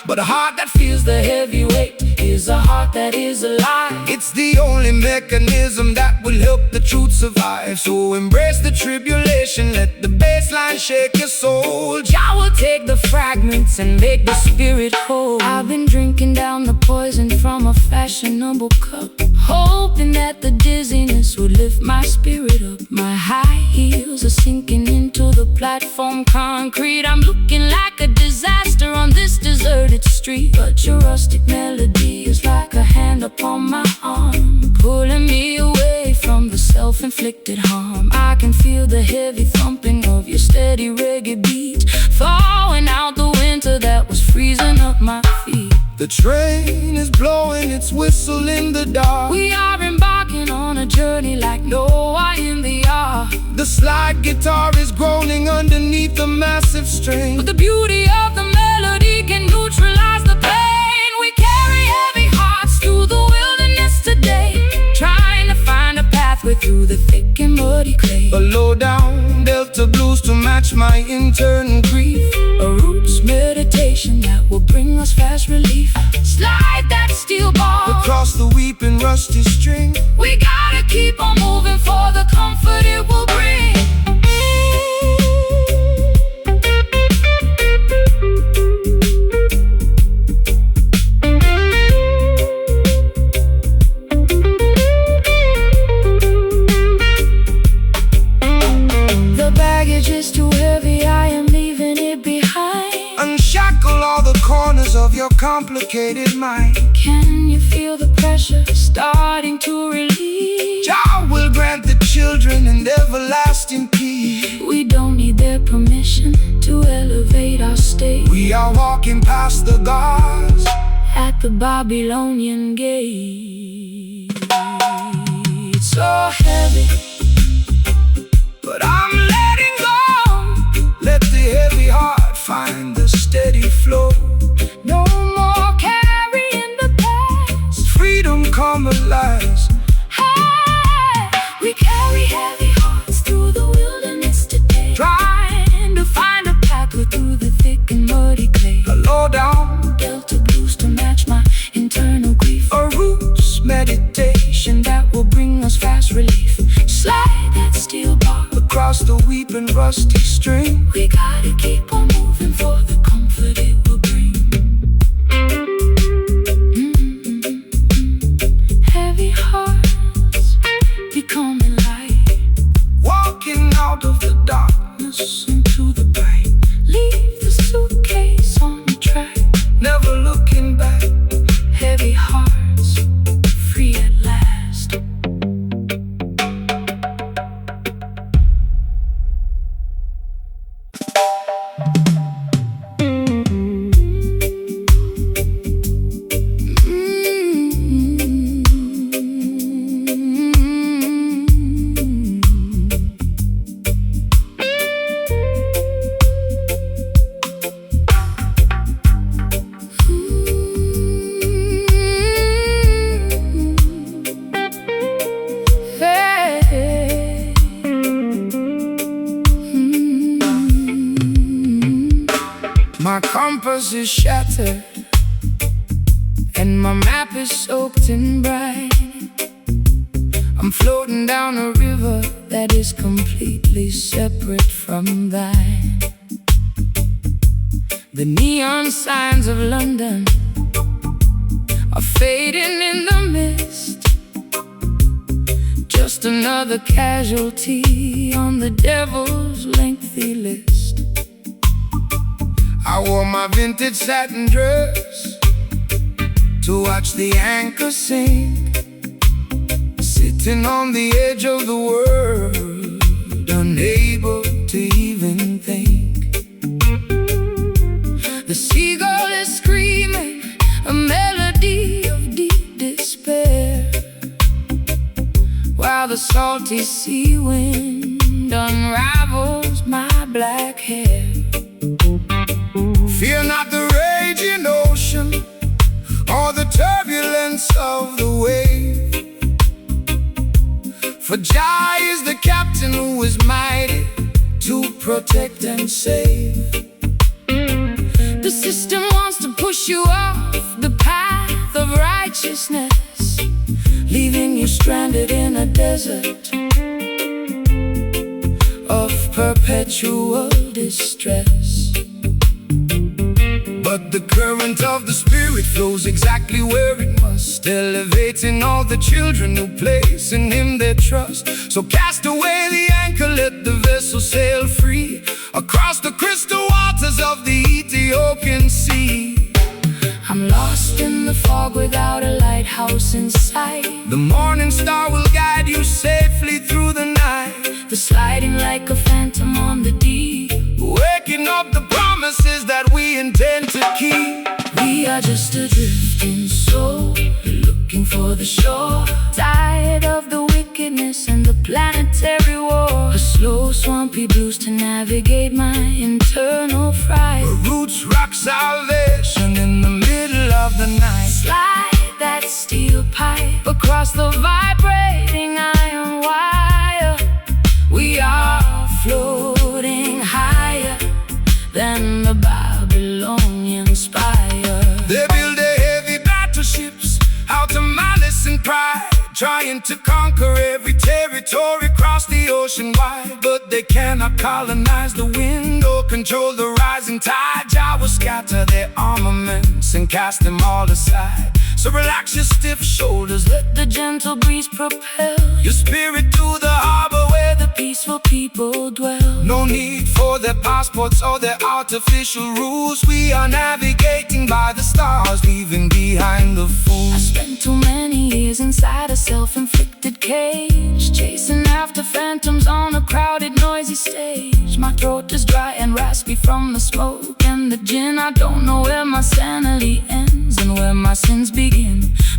But a heart that feels the heavy weight is a heart that is alive. It's the only mechanism that will help the truth survive. So embrace the tribulation, let the bassline shake your soul. Jah will take the fragments and make the spirit whole. I've been drinking down the poison from a fashionable cup, hoping that the dizziness would lift my spirit up. My high heels are sinking into the platform concrete. I'm looking like a disaster on this deserted street, but your rustic melody is like a hand upon my arm, pulling me away from the self-inflicted harm. I can feel the heavy thumping of your steady reggae beat, thawing out the winter that was freezing up my feet. The train is blowing its whistle in the dark. We are embarking on a journey like Noah in the ark. The slide guitar is groaning underneath the massive strain, but the beauty of the melody can neutralize the pain. We carry heavy hearts through the wilderness today, trying to find a pathway through the thick and muddy clay. A low down Delta blues to match my internal grief, a roots meditation that will bring us fast relief. Slide that steel bar across the weeping rusty string. We gotta keep on moving for the comfort it will bring. The baggage is too heavy, I am leaving it behind. Unshackle all the corners of your complicated mind. Can you feel the pressure starting to relieve? Jah will grant the children an everlasting peace. We don't need their permission to elevate our state. We are walking past the guards at the Babylonian gate. It's so heavy, but I'm letting go. Let the heavy heart find the steady flow. No more carrying the past. Freedom come alive. Hey, we carry heavy hearts through the wilderness today, trying to find a pathway through the thick and muddy clay. A low down Delta blues to match my internal grief, a across the weeping rusty string. We gotta keep on moving for the comfort it will bring. Heavy hearts becoming light, Walking out of the darkness into the bright. leave the suitcase on the track. Never looking back. Heavy hearts, free at last. My compass is shattered and my map is soaked in brine. I'm floating down a river that is completely separate from thine. The neon signs of London are fading in the mist. Just another casualty on the devil's lengthy list. I wore my vintage satin dress to watch the anchor sink, sitting on the edge of the world, unable to even think. The seagull is screaming a melody of deep despair, while the salty sea wind unravels my black hair. Fear not the raging ocean or the turbulence of the wave, for Jah is the captain who is mighty to protect and save. The system wants to push you off the path of righteousness, leaving you stranded in a desert of perpetual distress. But the current of the Spirit flows exactly where it must, elevating all the children who place in Him their trust. So cast away the anchor, let the vessel sail free across the crystal waters of the Ethiopian Sea. I'm lost in the fog without a lighthouse in sight. The morning star will guide you safely through the night, The sliding like a phantom on the deep, waking up the promises that we intend to keep. we are just a drifting soul, looking for the shore. Tired of the wickedness and the planetary war. A slow swampy blues to navigate my internal fright. Roots rock salvation in the middle of the night. Slide that steel pipe across the vibrating iron wire. We are floating higher than the Babylonian spire. They build their heavy battleships out of malice and pride, trying to conquer every territory across the ocean wide. But they cannot colonize the wind or control the rising tide. Jah will scatter their armaments and cast them all aside. So relax your stiff shoulders, let The gentle breeze propel your spirit to the harbor where the peaceful people dwell. no need for their passports or their artificial rules. We are navigating by the stars, leaving behind the I fools. spent too many years inside a self-inflicted cage, chasing after phantoms on a crowded, noisy stage. My throat is dry and raspy from the smoke and the gin. I don't know where my sanity ends and where my sins begin.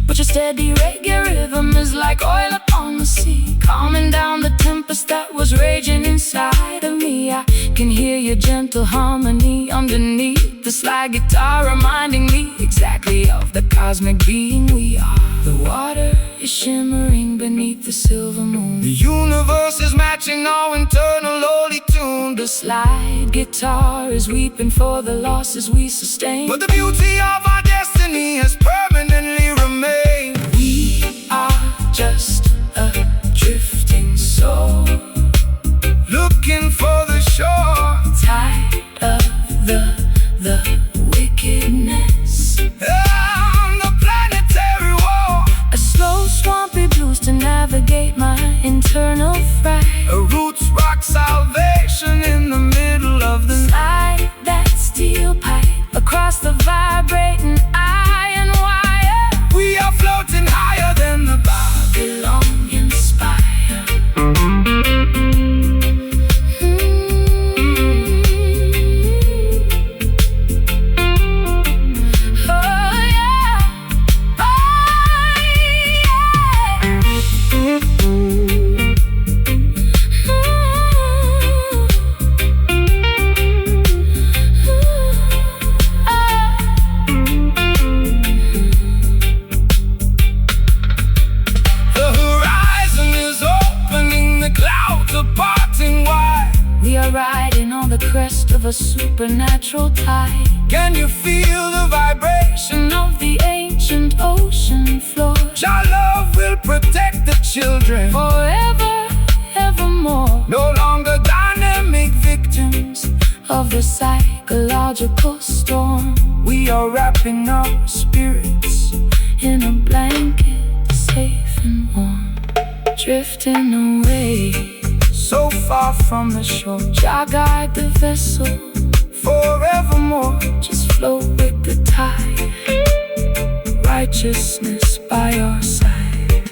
But your steady reggae rhythm is like oil upon the sea, calming down the tempest that was raging inside of me. I can hear your gentle harmony underneath the slide guitar, reminding me exactly of the cosmic being we are. The water is shimmering beneath the silver moon. The universe is matching our internal holy tune. The slide guitar is weeping for the losses we sustain. But the beauty of our destiny has permanently remained. We are just a drifting soul, Looking a supernatural tide. Can you feel the vibration Of the ancient ocean floor, Our love will protect the children forever, evermore. No longer dynamic Victims of the psychological storm, We are wrapping our spirits in a blanket, safe and warm, drifting away so far from the shore. Jah guide the vessel, Forevermore, just flow with the tide. Righteousness by our side.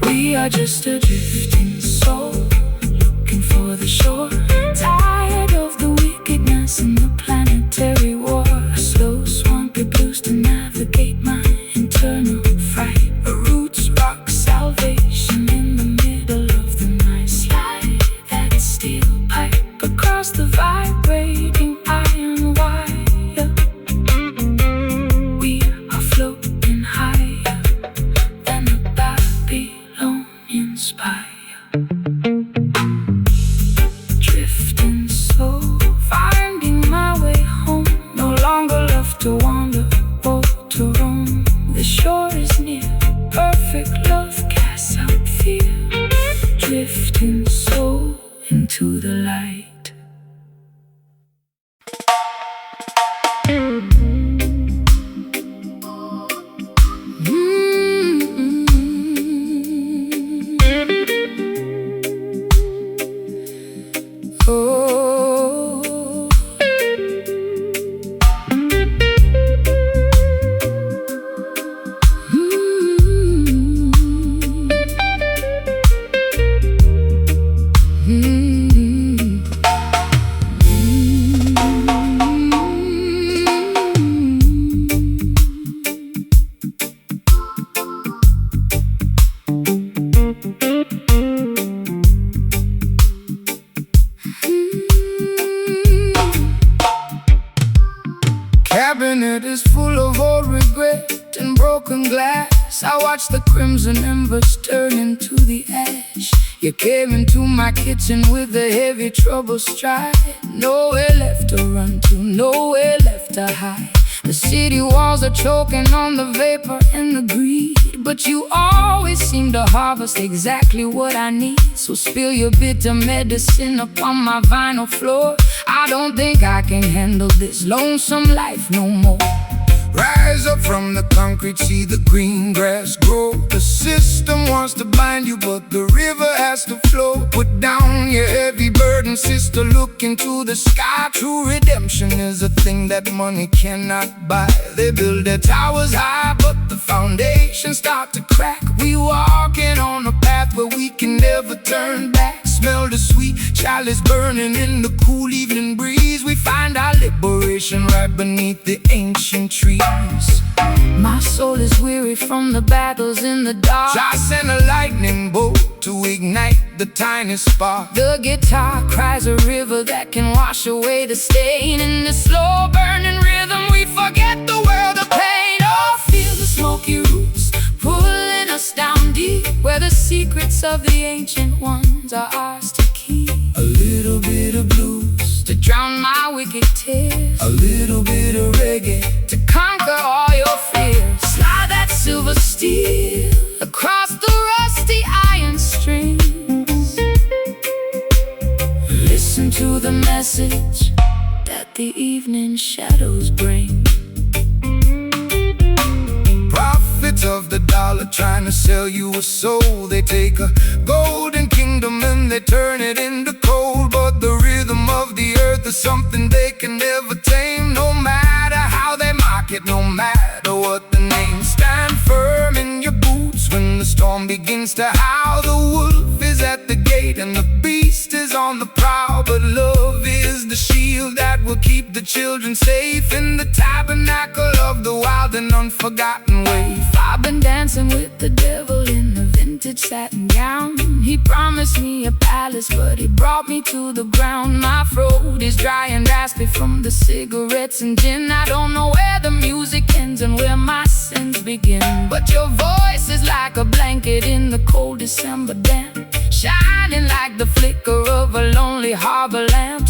We are just a drifting soul, looking for the shore. Tired of the wickedness and the planetary war. A slow, swampy blues to navigate my internal fright. the roots rock Salvation in the middle of the night. Slide that steel pipe across the vibrating iron wire. We are floating higher than the Babylonian spire. Drifting slow, finding my way home. No longer left to wander or to roam. The shore is near, perfect love casts out fear. Drifting slow into the light. Oh. Cabinet is full of old regret and broken glass. I watch the crimson embers turn into the ash. You came into my kitchen with a heavy trouble stride. Nowhere left to run to, nowhere left to hide. The city walls are choking on the vapor and the greed, but you always seem to harvest exactly what I need. So spill your bitter medicine upon my vinyl floor. I don't think I can handle this lonesome life no more. Rise up from the concrete, see the green grass grow. The system wants to bind you, but the river has to flow. Put down your heavy burden, sister, look into the sky. True redemption is a thing that money cannot buy. They build their towers high, but the foundations start to crack. We walking on a path where we can never turn back. Smell the sweet chalice burning in the cool evening breeze. We find our liberation right beneath the ancient trees. My soul is weary from the battles in the dark. I send a lightning bolt to ignite the tiny spark. The guitar cries a river that can wash away the stain. In the slow burning rhythm we forget the world of pain. Oh, feel the smoky roots pulling us down deep, where the secrets of the ancient ones are ours to keep. A little bit of blues to drown my wicked tears, a little bit of reggae to conquer all your fears. Slide that silver steel across the rusty iron strings. Listen to the message that the evening shadows bring. Prophets of the dollar trying to sell you a soul. They take a golden kingdom and they turn it into coal. But the rhythm of the earth is something they can never tame. No matter how they mock it, no matter what the name. Stand firm in your boots when the storm begins to howl. The wolf is at the gate and the beast is on the prowl. But love is the shield that will keep the children safe in the tabernacle of the wild and unforgotten wave. I've been dancing with the devil in the vintage satin gown. He promised me a palace, but he brought me to the ground. My throat is dry and raspy from the cigarettes and gin. I don't know where the music ends and where my sins begin. But your voice is like a blanket in the cold December damp, shining like the flicker of a lonely harbor lamp.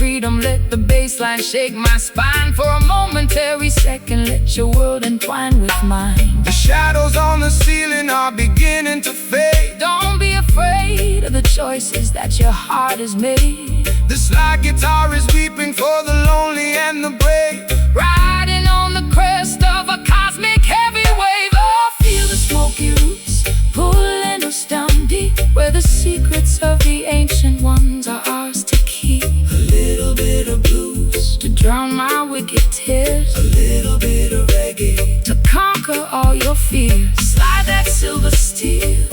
freedom. Let the bass line shake my spine. For a momentary second, let your world entwine with mine. The shadows on the ceiling are beginning to fade. Don't be afraid of the choices that your heart has made. The slide guitar is weeping for the lonely and the brave, riding on the crest of a cosmic heavy wave. Oh, feel the smoky roots pulling us down deep, where the secrets of the ancient ones are ours to keep. A little bit of blues to drown my wicked tears, a little bit of reggae to conquer all your fears. Slide that silver steel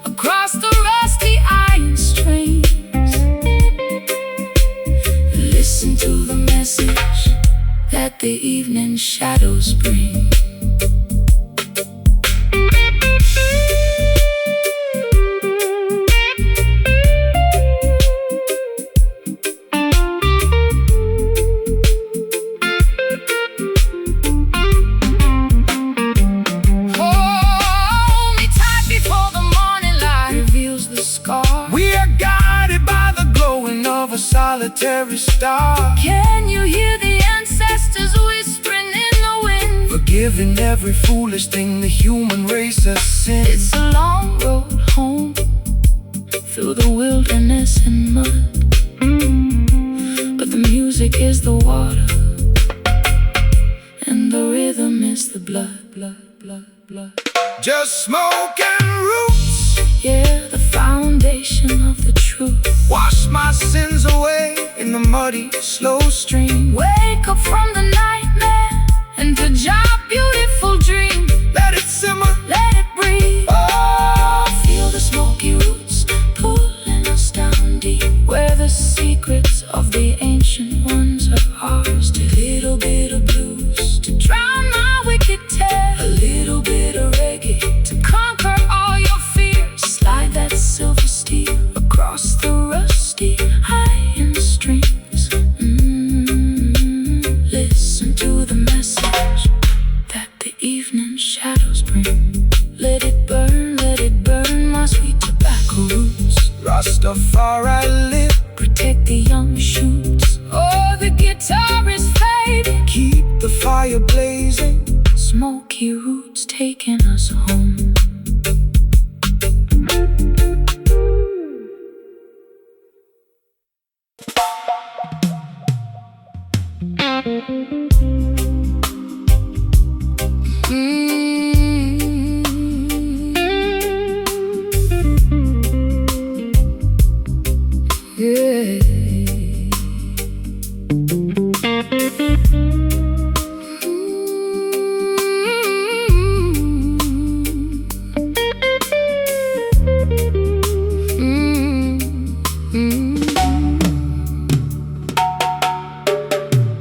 across the rusty iron strings. Listen to the message that the evening shadows bring. Solitary star. Can you hear the ancestors whispering in the wind? Forgiving every foolish thing the human race has sinned. It's a long road home through the wilderness and mud, but the music is the water and the rhythm is the blood, blood, blood, blood. Just smoke and roots, yeah, the foundation of the truth. Wash my sins away in the muddy, slow stream. Wake up from the nightmare and to your beautiful dream. Let it simmer, let it breathe. Oh, feel the smoky roots pulling us down deep, where the secrets of the ancient ones are ours. To little bit of blues to drown my wicked tears, a little bit of reggae to conquer all your fears. Slide that silver steel across the rusty iron strings. Listen to the message that the evening shadows bring. Let it burn, my sweet tobacco roots. Rastafari live, protect the young shoots. Oh, the guitar is fading, keep the fire blazing. Smoky roots taking us home.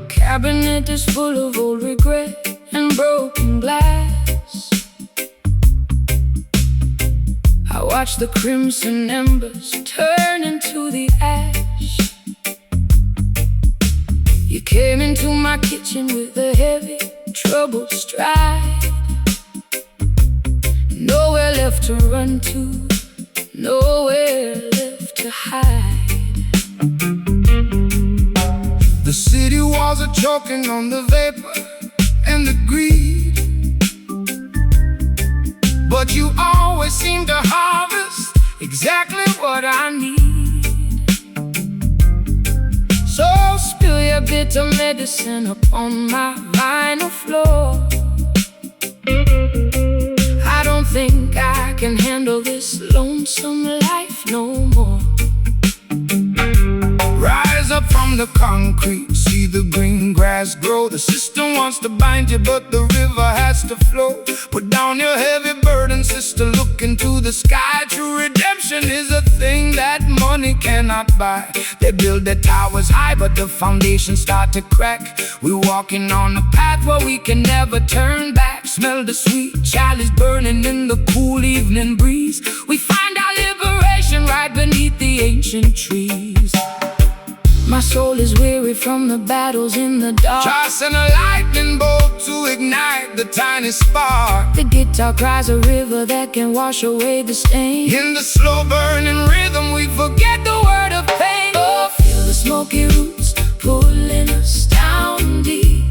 Cabinet is full of old regret and broken glass. I watch the crimson embers turn into the ash. You came into my kitchen with a heavy, troubled stride. Nowhere left to run to, nowhere left to hide. The city walls are choking on the vapor and the greed, but you always seem to harvest exactly what I need. So spill your bitter medicine upon my vinyl floor. I don't think I can handle this lonesome life no more. Rise up from the concrete, see the green grass grow. The system wants to bind you, but the river has to flow. Put down your heavy burden, sister, look into the sky. True redemption is a thing that money cannot buy. They build their towers high, but the foundations start to crack. We're walking on a path where we can never turn back. Smell the sweet chalice burning in the cool evening breeze. We find our liberation right beneath the ancient trees. My soul is weary from the battles in the dark. Try send a lightning bolt to ignite the tiny spark. The guitar cries a river that can wash away the stain. In the slow burning rhythm we forget the word of pain. Oh, feel the smoky roots pulling us down deep,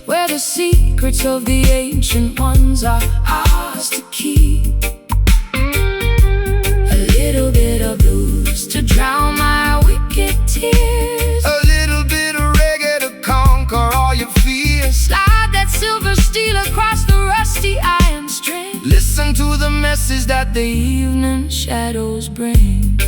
where the secrets of the ancient ones are ours to keep. A little bit of blues to drown my wicked tears, a little bit of reggae to conquer all your fears. slide that silver steel across the rusty iron string. Listen to the message that The evening shadows bring.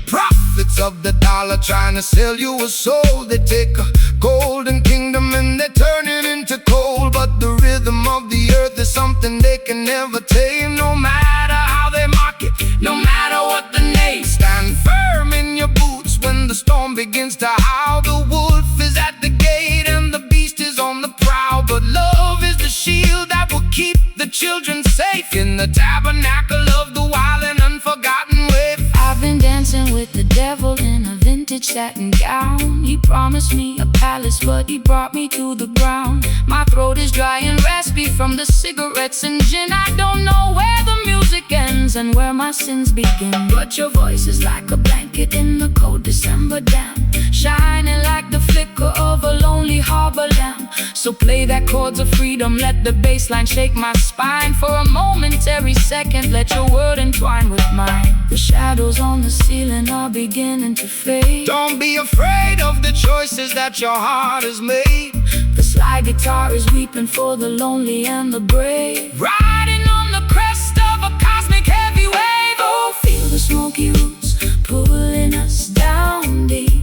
prophets of the dollar trying to sell you a soul. They take a golden kingdom and they turn it into coal. But the rhythm of the earth is something they can never tame. No matter how they mock it, no matter what the name. Stand firm in your boots when the storm begins to howl. The wolf is at the gate and the beast is on the prowl. But love is the shield that will keep the children safe in the tabernacle of the wild and unforgotten wave. I've been dancing with the devil in a vintage satin gown. He promised me a palace, but he brought me to the ground. My throat is dry and raspy from the cigarettes and gin. I don't know where the music ends and where my sins begin. But your voice is like a blanket in the cold December damp, shining like the flicker of a lonely harbor lamp. So play that chords of freedom, let the bass line shake my spine. For a momentary second, let your word entwine with mine. The shadows on the ceiling are beginning to fade. Don't be afraid of the choices that your heart has made. The slide guitar is weeping for the lonely and the brave, riding on the crest of a cosmic heavy wave. Oh, feel the smoky roots pulling us down deep,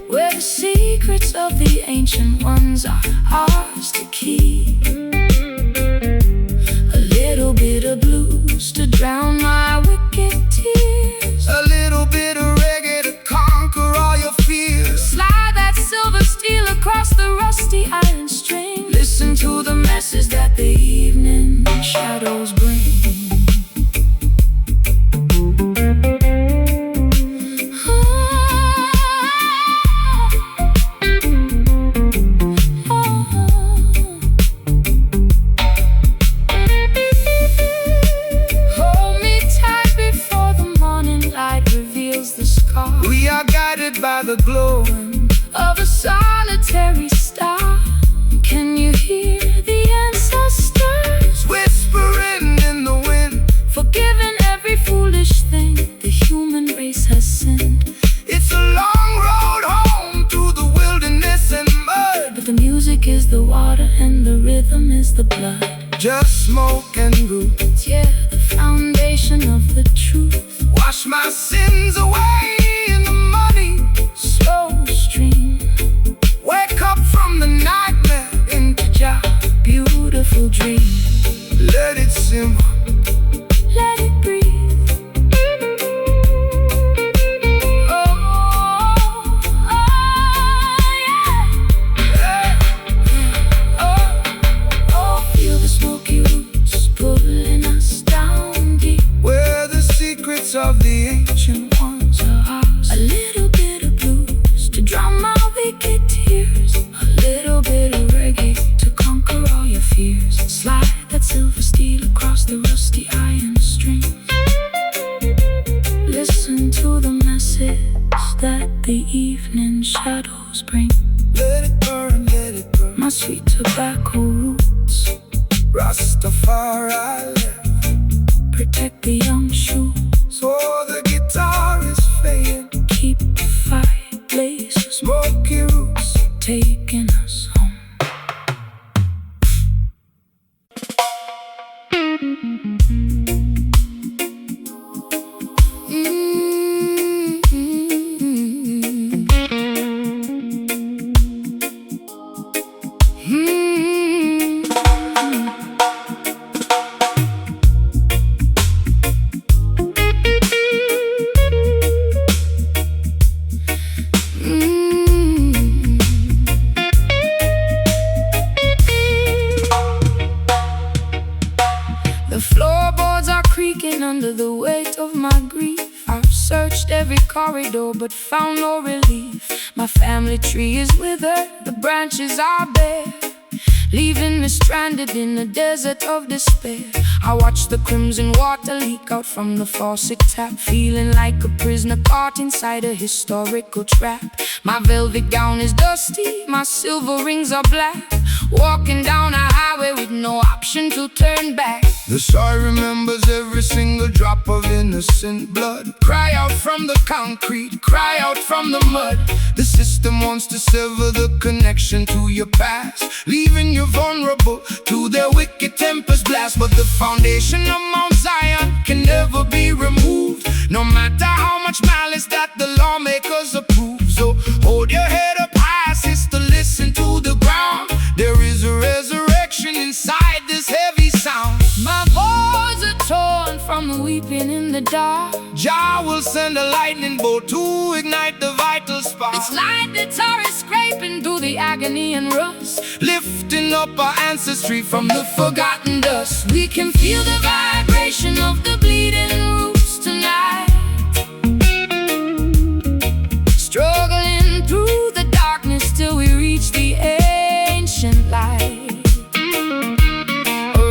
where the secrets of the ancient ones are ours to keep. A little bit of blues to drown my wicked tears, A little bit of reggae to conquer all your fears. slide that silver steel across the rusty iron string. Listen to the message that the evening shadows bring. Hold me tight before the morning light reveals the scar We are guided by the glow. of a solitary star. Can you hear the ancestors Whispering in the wind, forgiving every foolish thing the human race has sinned? it's a long road home through the wilderness and mud. But the music is the water and the rhythm is the blood. Just smoke and roots, Yeah, the foundation of the truth. wash my sins away in the money. Slow stream, Wake up from the nightmare, into your beautiful dream. let it simmer. Let it breathe. Oh, yeah. Oh, feel the smoky roots pulling us down deep. Where the secrets of the ancient ones A little bit of blues to drown my wicked tears, a little bit of reggae to conquer all your fears. Slide that silver steel across the rusty iron string. Listen to the message that the evening shadows bring. let it burn, let it burn. My sweet tobacco roots Rastafari left, protect the young shoe, so the guitar is fading. keep the fire blazing, Smoky roots, taking us home. The floorboards are creaking under the weight of my grief. I've searched every corridor but found no relief. My family tree is withered, the branches are bare, leaving me stranded in a desert of despair. I watch the crimson water leak out from the faucet tap, feeling like a prisoner caught inside a historical trap. My velvet gown is dusty, my silver rings are black, walking down a highway with no option to turn back. The soil remembers every single drop of innocent blood. Cry out from the concrete, cry out from the mud. The system wants to sever the connection to your past, leaving you vulnerable to their wicked tempest blast. But the foundation of Mount Zion can never be removed, no matter how much malice that the lawmakers approve. So hold your head up high, sister, listen to the ground. There is a resurrection inside this heavy sound. My boys are torn from the weeping in the dark. Jah will send a lightning bolt to ignite the vital spark. It's like the tar is scraping through the agony and rust, lifting up our ancestry from the forgotten dust. We can feel the vibration of the bleeding roots tonight, struggling through the darkness till we reach the ancient light.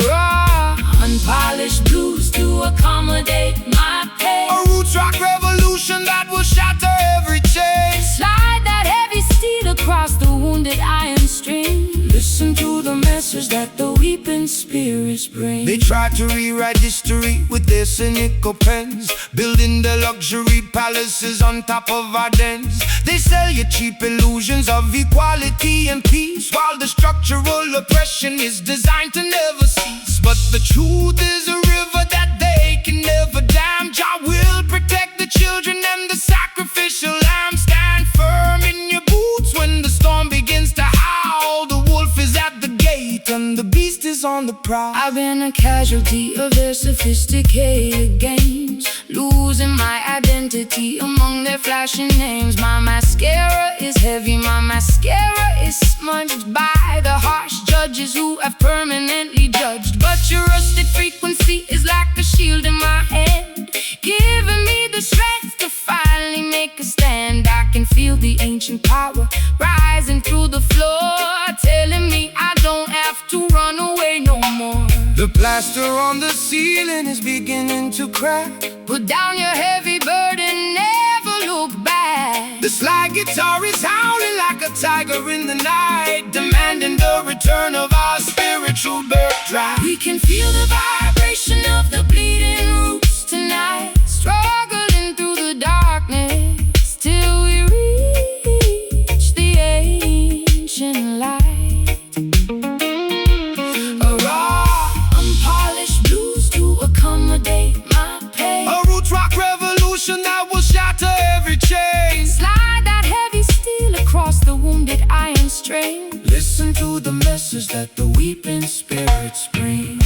Raw, unpolished blues to accommodate my pain. A roots rock revolution that will shatter every chain. Slide that heavy steel across the wounded iron string. Listen to the message that the weeping spirits bring. They try to rewrite history with their cynical pens, building their luxury palaces on top of our dens. They sell you cheap illusions of equality and peace, while the structural oppression is designed to never cease. But the truth is a river that they can never dam. Jah will protect the children and the sacrificial lamb. Stand firm in your boots when the storm begins to howl. The wolf is at the gate and the beast is on the prowl. I've been a casualty of their sophisticated games, losing my identity among their flashing names. My mascara is heavy, my mascara is smudged by the harsh judges who have permanently judged. But your rusted frequency is like a shield in my hand, giving me the strength to finally make a stand. I can feel the ancient power rising through the floor, telling me I don't have to run away no more. The plaster on the ceiling is beginning to crack. Put down your heavy burden, never look back. The slide guitar is howling like a tiger in the night, demanding the return of our spiritual birthright. We can feel the vibration of the bleeding roots tonight, struggling through the darkness till we reach the ancient light. A raw, unpolished blues to accommodate my pain. A roots rock revolution that will shatter every chain. Slide that heavy steel across the wounded iron strain. Listen to the message that the weeping spirits bring.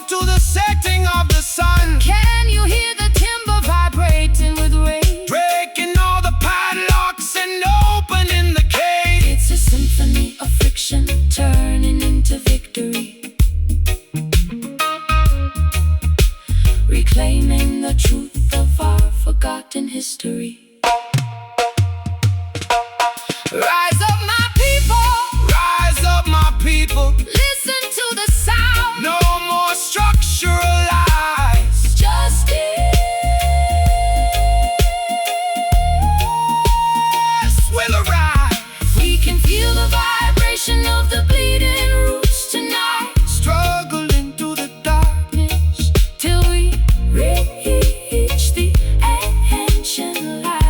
To the setting of the sun. Can you hear the timber vibrating with rain? Breaking all the padlocks and opening the cage. It's a symphony of friction turning into victory, reclaiming the truth of our forgotten history. Rise up, my people. Rise up, my people. Listen to the sound. No more structural lies. Justice will arrive. We can feel the vibration of the bleeding roots tonight, struggling through the darkness till we reach the ancient light.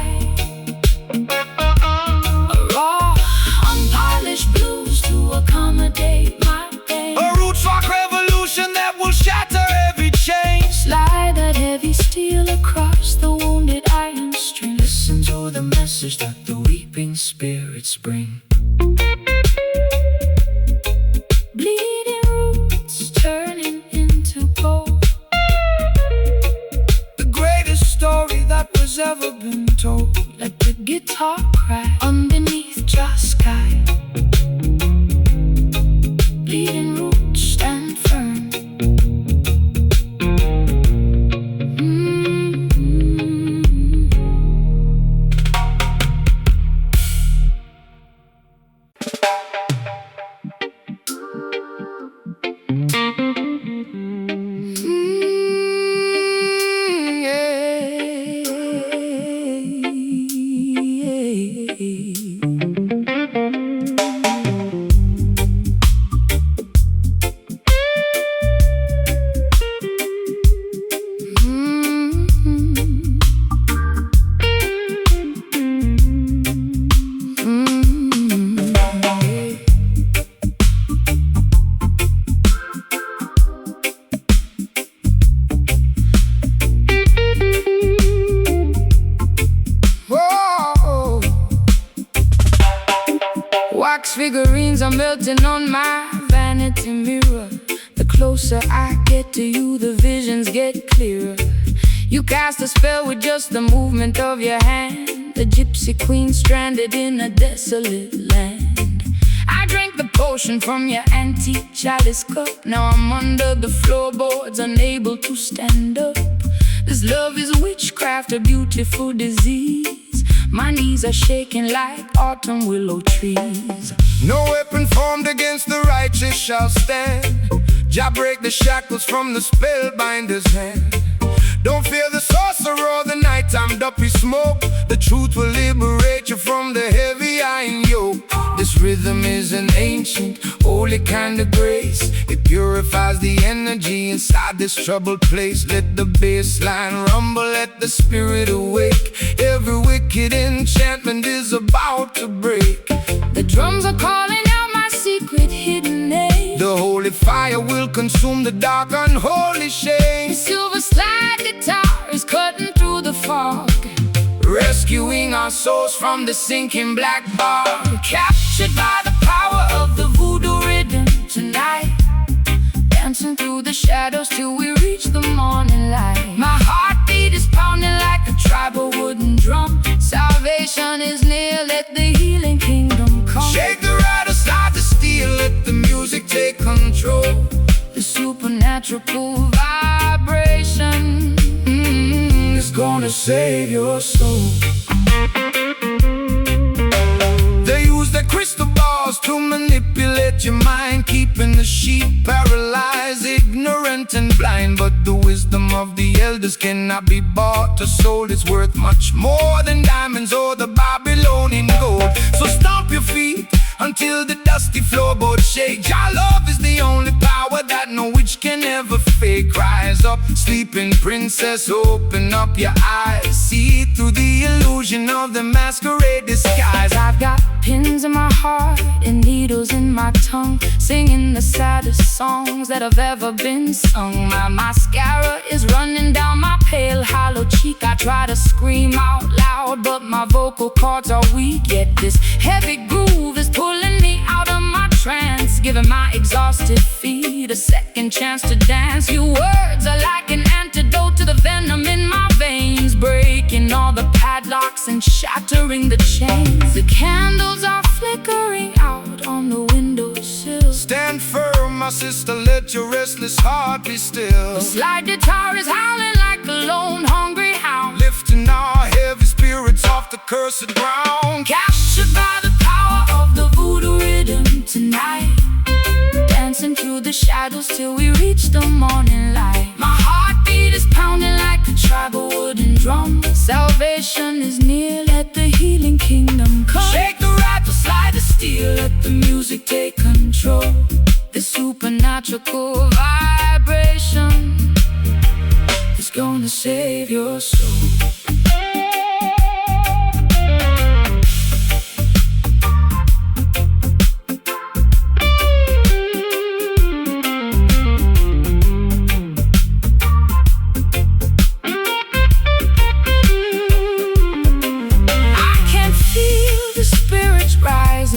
wax figurines are melting on my vanity mirror. The closer I get to you, the visions get clearer. You cast a spell with just the movement of your hand, the gypsy queen stranded in a desolate land. I drank the potion from your antique chalice cup. Now I'm under the floorboards, unable to stand up. This love is witchcraft, a beautiful disease. My knees are shaking like autumn willow trees. No weapon formed against the righteous shall stand. Jah break the shackles from the spellbinder's hand. Don't fear the sorcerer or the nighttime duppy smoke. The truth will liberate you from the heavy iron yoke. This rhythm is an ancient, holy kind of grace. It purifies the energy inside this troubled place. Let the bass line rumble, let the spirit awake. Every wicked enchantment is about to break. The drums are calling out my secret hidden name. The holy fire will consume the dark unholy shame. The silver slide guitar is cutting through the fog, rescuing our souls from the sinking black bar. Captured by the power of the voodoo rhythm tonight, dancing through the shadows till we reach the morning light. My heartbeat is pounding like a tribal wooden drum. Salvation is near, let the healing kingdom come. Shake the rattle, slide the steel, let the music take control. The supernatural vibration is gonna save your soul. They use their crystal balls to manipulate your mind, keeping the sheep paralyzed, ignorant and blind. But the wisdom of the elders cannot be bought or sold. It's worth much more than diamonds or the Babylonian gold. So stomp your feet until the dusty floorboards shake. Your love is the only power that no witch can ever fake. Rise up, sleeping princess, open up your eyes. See through the illusion of the masquerade disguise. I've got pins in my heart and needles in my tongue, singing the saddest songs that have ever been sung. My mascara is running down my pale hollow cheek. I try to scream out loud, but my vocal cords are weak. Yet this heavy groove is pulling me out of my trance, giving my exhausted feet a second chance to dance. Your words are like an antidote to the venom in my veins, breaking all the padlocks and shattering the chains. The candles are flickering out on the windowsill. Stand firm, my sister, let your restless heart be still. The slide guitar is howling like a lone hungry hound, lifting our heavy spirits off the cursed ground. Captured by the power of the voodoo rhythm tonight, dancing through the shadows till we reach the morning light. My heartbeat is pounding like a tribal wooden drum. Salvation is near, let the healing kingdom come. Shake the rattle, slide the steel, let the music take control. The supernatural vibration is gonna save your soul.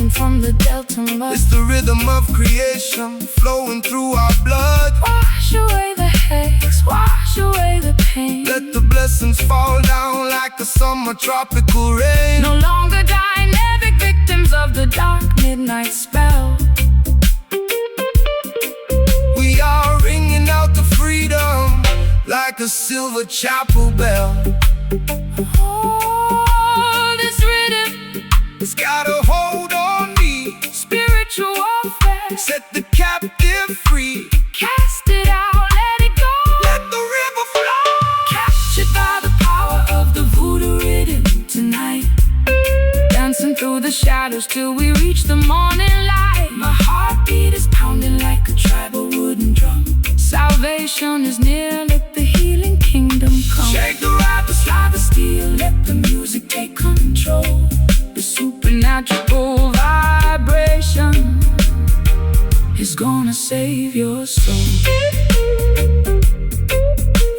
From the delta mud, it's the rhythm of creation flowing through our blood. Wash away the hex, wash away the pain. Let the blessings fall down like a summer tropical rain. No longer dynamic victims of the dark midnight spell. We are ringing out the freedom like a silver chapel bell. Oh, this rhythm, it's got a hold on me. Spiritual warfare, set the captive free. Cast it out, let it go. Let the river flow. Captured by the power of the voodoo rhythm tonight, dancing through the shadows till we reach the morning light. My heartbeat is pounding like a tribal wooden drum. Salvation is near, let the healing kingdom come. Shake the rattle, slide the steel, let the music take control. The supernatural vibration is gonna save your soul.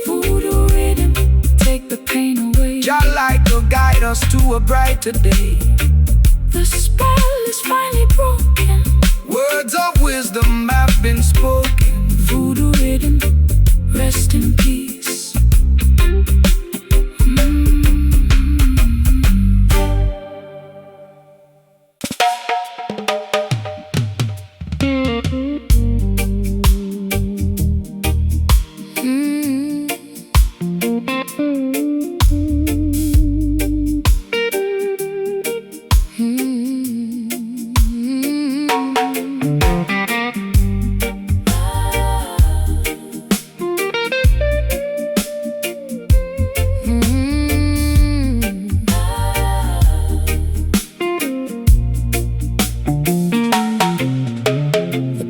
Voodoo rhythm, take the pain away. Your light will guide us to a brighter day. The spell is finally broken. Words of wisdom have been spoken. Voodoo rhythm, rest in peace.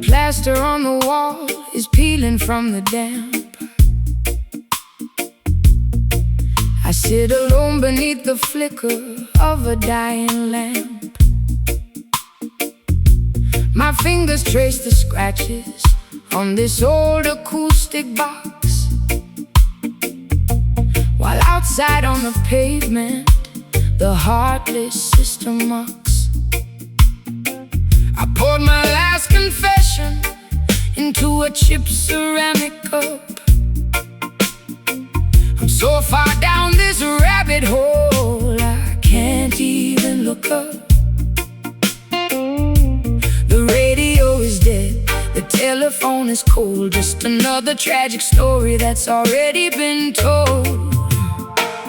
Plaster on the wall is peeling from the damp. I sit alone beneath the flicker of a dying lamp. My fingers trace the scratches on this old acoustic box, while outside on the pavement the heartless sister mocks. I poured my last confession into a chipped ceramic cup. I'm so far down this rabbit hole I can't even look up. The radio is dead, the telephone is cold. Just another tragic story that's already been told.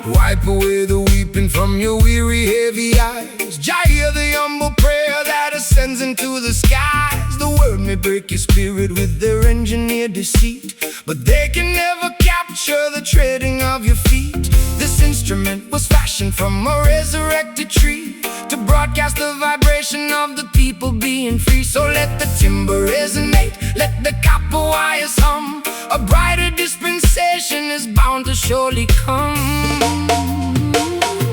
Wipe away the weeping from your weary, heavy eyes. Jah hear the humble prayer that ascends into the skies. The word may break your spirit with their engineered deceit, but they can never capture the treading of your feet. This instrument was fashioned from a resurrected tree to broadcast the vibration of the people being free. So let the timbre resonate, let the copper wires hum. A brighter dispensation is bound to surely come.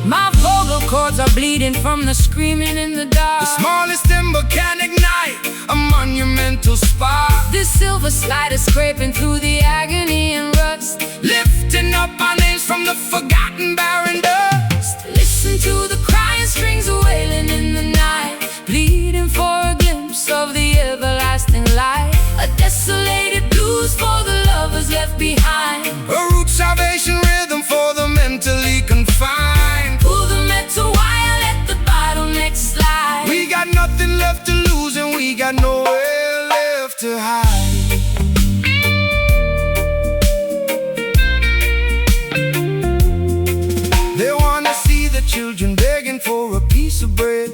My vocal cords are bleeding from the screaming in the dark. The smallest timber can ignite a monumental spark. This silver slide is scraping through the agony and rust, lifting up our names from the forgotten barren dust. Listen to the crying strings wailing in the night, pleading for a glimpse of the everlasting light. A desolated blues for the lovers left behind. A root salvation rhythm for the mentally confined. Pull the metal wire, let the bottleneck slide. We got nothing left to lose and we got nowhere left to hide. They wanna see the children begging for a piece of bread,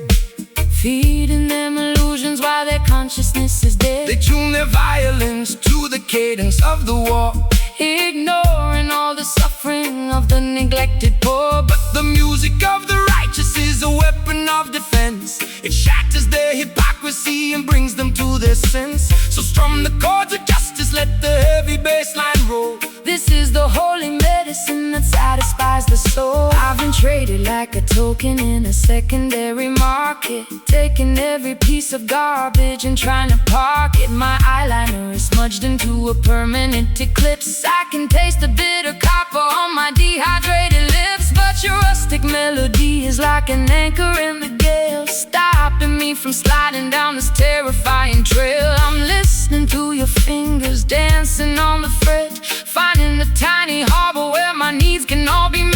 feeding them illusions while their consciousness is dead. They tune their violins to the cadence of the war, ignoring all the suffering of the neglected poor. But the music of the righteous is a weapon of defense. It shatters their hypocrisy and brings them to their sense. So strum the chords of justice, let the heavy bass line roll. This is the holy medicine that satisfies the soul. I've been traded like a token in a secondary market, taking every piece of garbage and trying to park it. My eyeliner is smudged into a permanent eclipse. I can taste the bitter copper on my dehydrated lips, but your rustic melody is like an anchor in the gale, stopping me from sliding down this terrifying trail. I'm listening to your fingers dancing on the fret, finding the tiny harbor where my needs can all be met.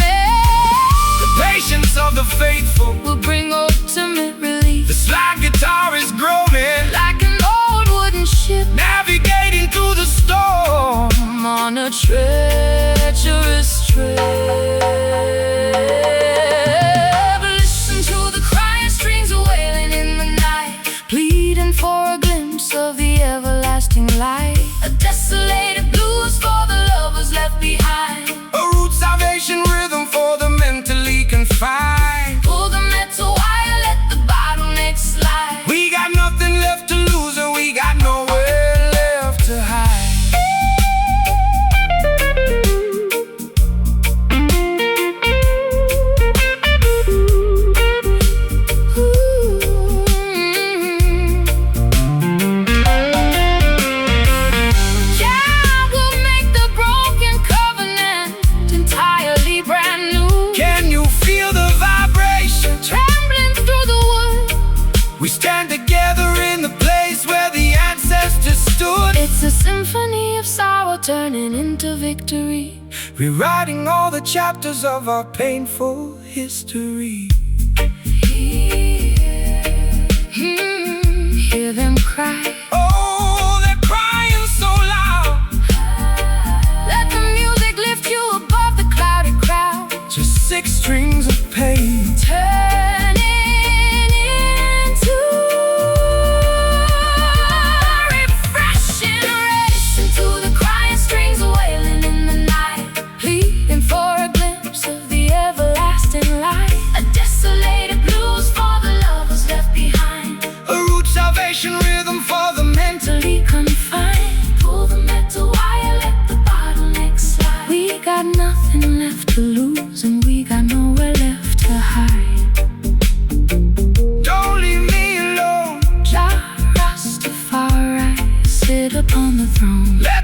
The patience of the faithful will bring ultimate relief. The slide guitar is groaning like an old wooden ship, navigating through the storm on a treacherous trail. Listen to the crying strings wailing in the night, pleading for a glimpse of the everlasting light. A desolated blues for the lovers left behind. A root salvation rhythm for the mentally confined. Pull the metal wire, let the bottleneck slide. We got nothing left to lose and we got nowhere left to hide. turning into victory, rewriting all the chapters of our painful history. Hear them cry. Oh, they're crying so loud. Let the music lift you above the clouded crowd. Just 6 strings of pain, Turning into a refreshing race, into the crying strings wailing in the night, pleading for a glimpse of the everlasting light. A desolated blues for the lovers left behind, a root salvation rhythm for the mentally mentally confined. Pull the metal wire, let the bottleneck slide. We got nothing left to lose, and we got nowhere left to hide. Don't leave me alone. Jah Rastafari, sit upon the throne. Let